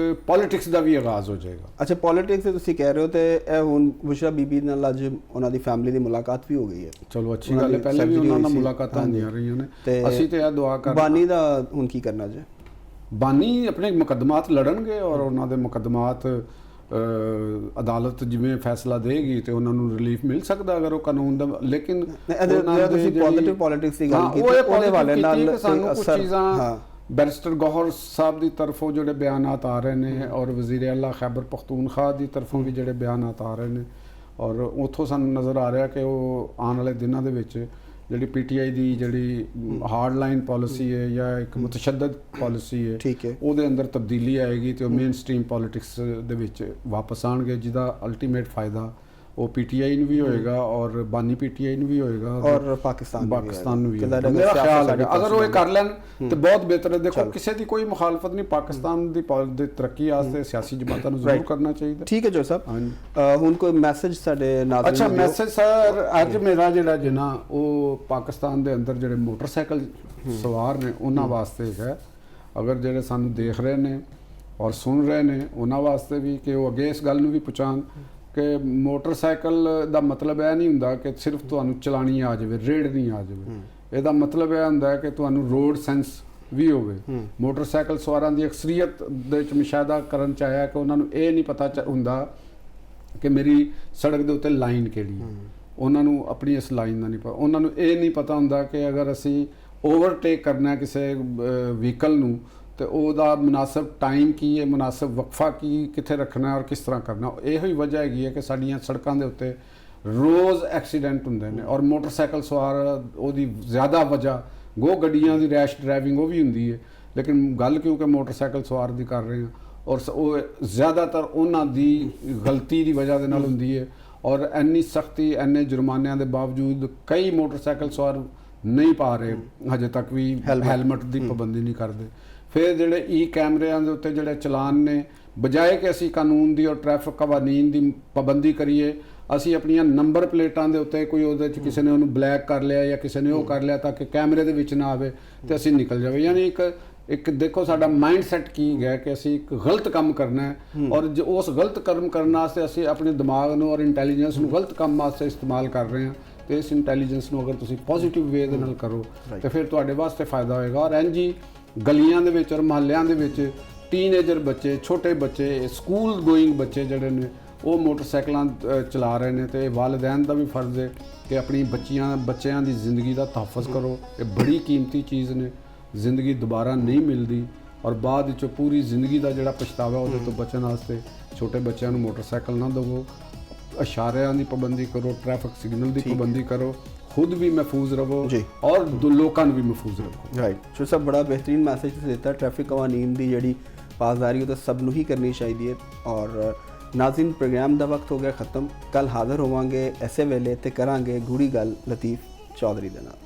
ਪੋਲਿਟਿਕਸ ਦਾ ਵੀ ਆਗਾਜ਼ ਹੋ ਜਾਏਗਾ। ਅੱਛਾ, ਪੋਲਿਟਿਕਸ ਤੇ ਤੁਸੀਂ ਕਹਿ ਰਹੇ ਹੋ, ਤੇ ਇਹ ਹੁਣ ਬੁਸ਼ਰਾ ਬੀਬੀ ਨਾਲ ਅੱਜ ਉਹਨਾਂ ਦੀ ਫੈਮਿਲੀ ਦੀ ਮੁਲਾਕਾਤ ਵੀ ਹੋ ਗਈ ਹੈ। ਚਲੋ ਅੱਛੀ ਗੱਲ ਹੈ, ਪਹਿਲੇ ਵੀ ਉਹਨਾਂ ਨਾਲ ਮੁਲਾਕਾਤਾਂ ਹੁੰਦੀਆਂ ਰਹੀਆਂ ਨੇ। ਅਸੀਂ ਤੇ ਇਹ ਦੁਆ ਕਰ ਬਾਨੀ ਦਾ ਹੁਣ ਕੀ ਕਰਨਾ ਜੀ? ਬਾਨੀ ਆਪਣੇ ਮੁਕੱਦਮਾਤ ਲੜਨਗੇ ਔਰ ਉਹਨਾਂ ਦੇ ਮੁਕੱਦਮਾਤ ਅਦਾਲਤ ਜਿਵੇਂ ਫੈਸਲਾ ਦੇਗੀ ਤੇ ਉਹਨਾਂ ਨੂੰ ਰਿਲੀਫ ਮਿਲ ਸਕਦਾ ਅਗਰ ਉਹ ਕਾਨੂੰਨ ਦਾ। ਲੇਕਿਨ ਤੁਸੀਂ ਪੋਜ਼ਿਟਿਵ ਪੋਲਿਟਿਕਸ ਦੀ ਗੱਲ ਕੀਤੀ, ਉਹਦੇ ਵਾਲੇ ਨਾਲ ਸਾਨੂੰ ਕੁਝ ਚੀਜ਼ਾਂ बैरिस्टर गौहर साहब की तरफों जोड़े बयानात आ रहे हैं और वज़ीर आला खैबर पख्तूनख्वा की तरफों भी जोड़े बयानात आ रहे हैं और उतों सानू नज़र आ रहा कि वो आने वाले दिनों के विच जिहड़ी PTI की जिहड़ी हार्ड लाइन पॉलिसी है या एक मुतशद्दद पॉलिसी है, उहदे अंदर तब्दीली आएगी तो मेन स्ट्रीम पॉलिटिक्स दे विच वापस आएंगे, जिहदा अल्टीमेट फायदा वो PTI ਨੂੰ ਵੀ ਹੋਏਗਾ ਔਰ ਬਾਨੀ PTI ਨੂੰ ਵੀ ਹੋਏਗਾ ਔਰ ਪਾਕਿਸਤਾਨ ਨੂੰ ਵੀ। ਮੇਰਾ ਖਿਆਲ ਹੈ ਅਗਰ ਉਹ ਇਹ ਕਰ ਲੈਣ ਤੇ ਬਹੁਤ ਬਿਹਤਰ ਹੈ। ਦੇਖੋ ਕਿਸੇ ਦੀ ਕੋਈ ਮੁਖਾਲਫਤ ਨਹੀਂ, ਪਾਕਿਸਤਾਨ ਦੀ ਤਰੱਕੀ ਵਾਸਤੇ ਸਿਆਸੀ ਜਮਾਤਾਂ ਨੂੰ ਜ਼ਰੂਰ ਕਰਨਾ ਚਾਹੀਦਾ। ਠੀਕ ਹੈ ਜੋ ਸਾਹਿਬ, ਹੁਣ ਕੋਈ ਮੈਸੇਜ ਸਾਡੇ ਨਾਜ਼ਰੀਨ? ਅੱਛਾ, ਮੈਸੇਜ ਸਰ, ਅੱਜ ਮੇਰਾ ਜਿਹੜਾ ਜਨਾ ਉਹ ਪਾਕਿਸਤਾਨ ਦੇ ਅੰਦਰ ਜਿਹੜੇ ਮੋਟਰਸਾਈਕਲ ਸਵਾਰ ਨੇ ਉਹਨਾਂ ਵਾਸਤੇ ਹੈ। ਅਗਰ ਜਿਹੜੇ ਸਾਨੂੰ ਦੇਖ ਰਹੇ ਨੇ ਔਰ ਸੁਣ ਰਹੇ ਨੇ ਉਹਨਾਂ ਵਾਸਤੇ ਵੀ ਕਿ ਉਹ ਅੱਗੇ ਇਸ ਗੱਲ ਨੂੰ ਵੀ ਪਹੁੰਚਾਉਣ ਕਿ ਮੋਟਰਸਾਈਕਲ ਦਾ ਮਤਲਬ ਇਹ ਨਹੀਂ ਹੁੰਦਾ ਕਿ ਸਿਰਫ ਤੁਹਾਨੂੰ ਚਲਾਣੀ ਆ ਜਾਵੇ, ਰੇਡ ਨਹੀਂ ਆ ਜਾਵੇ। ਇਹਦਾ ਮਤਲਬ ਇਹ ਹੁੰਦਾ ਕਿ ਤੁਹਾਨੂੰ ਰੋਡ ਸੈਂਸ ਵੀ ਹੋਵੇ। ਮੋਟਰਸਾਈਕਲ ਸਵਾਰਾਂ ਦੀ ਅਕਸਰੀਅਤ ਦੇ ਵਿੱਚ ਮੁਸ਼ਾਹਦਾ ਕਰਨ ਚ ਆਇਆ ਕਿ ਉਹਨਾਂ ਨੂੰ ਇਹ ਨਹੀਂ ਪਤਾ ਹੁੰਦਾ ਕਿ ਮੇਰੀ ਸੜਕ ਦੇ ਉੱਤੇ ਲਾਈਨ ਕਿਹੜੀ ਹੈ। ਉਹਨਾਂ ਨੂੰ ਆਪਣੀ ਇਸ ਲਾਈਨ ਦਾ ਨਹੀਂ ਪਤਾ। ਉਹਨਾਂ ਨੂੰ ਇਹ ਨਹੀਂ ਪਤਾ ਹੁੰਦਾ ਕਿ ਅਗਰ ਅਸੀਂ ਓਵਰਟੇਕ ਕਰਨਾ ਕਿਸੇ ਵਹੀਕਲ ਨੂੰ ਤੇ ਉਹਦਾ ਮੁਨਾਸਬ ਟਾਈਮ ਕੀ ਹੈ, ਮੁਨਾਸਬ ਵਕਫਾ ਕੀ ਕਿੱਥੇ ਰੱਖਣਾ ਔਰ ਕਿਸ ਤਰ੍ਹਾਂ ਕਰਨਾ। ਇਹੋ ਹੀ ਵਜ੍ਹਾ ਹੈਗੀ ਹੈ ਕਿ ਸਾਡੀਆਂ ਸੜਕਾਂ ਦੇ ਉੱਤੇ ਰੋਜ਼ ਐਕਸੀਡੈਂਟ ਹੁੰਦੇ ਨੇ ਔਰ ਮੋਟਰਸਾਈਕਲ ਸਵਾਰ ਉਹਦੀ ਜ਼ਿਆਦਾ ਵਜ੍ਹਾ ਗੋ ਗੱਡੀਆਂ ਦੀ ਰੈਸ਼ ਡਰਾਈਵਿੰਗ ਉਹ ਵੀ ਹੁੰਦੀ ਹੈ, ਲੇਕਿਨ ਗੱਲ ਕਿਉਂਕਿ ਮੋਟਰਸਾਈਕਲ ਸਵਾਰ ਦੀ ਕਰ ਰਹੇ ਹਾਂ ਔਰ ਉਹ ਜ਼ਿਆਦਾਤਰ ਉਹਨਾਂ ਦੀ ਗਲਤੀ ਦੀ ਵਜ੍ਹਾ ਦੇ ਨਾਲ ਹੁੰਦੀ ਹੈ ਔਰ ਇੰਨੀ ਸਖਤੀ ਇੰਨੇ ਜੁਰਮਾਨਿਆਂ ਦੇ ਬਾਵਜੂਦ ਕਈ ਮੋਟਰਸਾਈਕਲ ਸਵਾਰ ਨਹੀਂ ਪਾ ਰਹੇ ਹਜੇ ਤੱਕ ਵੀ, ਹੈਲਮਟ ਦੀ ਪਾਬੰਦੀ ਨਹੀਂ ਕਰਦੇ। ਫਿਰ ਜਿਹੜੇ ਕੈਮਰਿਆਂ ਦੇ ਉੱਤੇ ਜਿਹੜੇ ਚਲਾਨ ਨੇ, ਬਜਾਏ ਕਿ ਅਸੀਂ ਕਾਨੂੰਨ ਦੀ ਔਰ ਟ੍ਰੈਫਿਕ ਕਵਾਨੀਨ ਦੀ ਪਾਬੰਦੀ ਕਰੀਏ, ਅਸੀਂ ਆਪਣੀਆਂ ਨੰਬਰ ਪਲੇਟਾਂ ਦੇ ਉੱਤੇ ਕੋਈ ਉਹਦੇ 'ਚ ਕਿਸੇ ਨੇ ਉਹਨੂੰ ਬਲੈਕ ਕਰ ਲਿਆ ਜਾਂ ਕਿਸੇ ਨੇ ਉਹ ਕਰ ਲਿਆ ਤਾਂ ਕਿ ਕੈਮਰੇ ਦੇ ਵਿੱਚ ਨਾ ਆਵੇ ਤੇ ਅਸੀਂ ਨਿਕਲ ਜਾਵੇ। ਯਾਨੀ ਇੱਕ ਦੇਖੋ ਸਾਡਾ ਮਾਈਂਡ ਸੈਟ ਕੀ ਹੈ ਕਿ ਅਸੀਂ ਇੱਕ ਗਲਤ ਕੰਮ ਕਰਨਾ ਹੈ ਔਰ ਉਸ ਗਲਤ ਕੰਮ ਕਰਨ ਵਾਸਤੇ ਅਸੀਂ ਆਪਣੇ ਦਿਮਾਗ ਨੂੰ ਔਰ ਇੰਟੈਲੀਜੈਂਸ ਨੂੰ ਗਲਤ ਕੰਮ ਵਾਸਤੇ ਇਸਤੇਮਾਲ ਕਰ ਰਹੇ ਹਾਂ ਤੇ ਇਸ ਇੰਟੈਲੀਜੈਂਸ ਨੂੰ ਅਗਰ ਤੁਸੀਂ ਪੋਜ਼ਿਟਿਵ ਵੇ ਦੇ ਨਾਲ ਕਰੋ ਤੇ ਫਿਰ ਤੁਹਾਡੇ ਵਾਸਤੇ ਫਾਇਦਾ ਹੋਏਗਾ। ਔਰ ਇੰਝ ਹੀ ਗਲੀਆਂ ਦੇ ਵਿੱਚ ਔਰ ਮੁਹੱਲਿਆਂ ਦੇ ਵਿੱਚ ਟੀਨੇਜਰ ਬੱਚੇ, ਛੋਟੇ ਬੱਚੇ, ਸਕੂਲ ਗੋਇੰਗ ਬੱਚੇ ਜਿਹੜੇ ਨੇ ਉਹ ਮੋਟਰਸਾਈਕਲਾਂ ਚਲਾ ਰਹੇ ਨੇ, ਤੇ ਵਾਲਿदैन ਦਾ ਵੀ ਫਰਜ਼ ਹੈ ਕਿ ਆਪਣੀ ਬੱਚਿਆਂ ਦੀ ਜ਼ਿੰਦਗੀ ਦਾ ਤਹੱਫੁਜ਼ ਕਰੋ। ਇਹ ਬੜੀ ਕੀਮਤੀ ਚੀਜ਼ ਨੇ, ਜ਼ਿੰਦਗੀ ਦੁਬਾਰਾ ਨਹੀਂ ਮਿਲਦੀ, ਔਰ ਬਾਅਦ ਵਿੱਚੋਂ ਪੂਰੀ ਜ਼ਿੰਦਗੀ ਦਾ ਜਿਹੜਾ ਪਛਤਾਵਾ ਉਹਦੇ ਤੋਂ ਬਚਣ ਵਾਸਤੇ ਛੋਟੇ ਬੱਚਿਆਂ ਨੂੰ ਮੋਟਰਸਾਈਕਲ ਨਾ ਦਿਵੋ, ਇਸ਼ਾਰਿਆਂ ਦੀ ਪਾਬੰਦੀ ਕਰੋ, ਟ੍ਰੈਫਿਕ ਸਿਗਨਲ ਦੀ ਪਾਬੰਦੀ ਕਰੋ, खुद भी महफूज रहो और लोगों भी महफूज रखो। राइट शो साहब, बड़ा बेहतरीन मैसेज देता है। ट्रैफिक कवानीन की जी पासदारी तो सब ही करनी चाहिए। और नाज़रीन, प्रोग्राम का वक्त हो गया ख़त्म। कल हाज़िर होवांगे ऐसे वेले ते करांगे गूढ़ी गल लतीफ़ चौधरी दे नाल।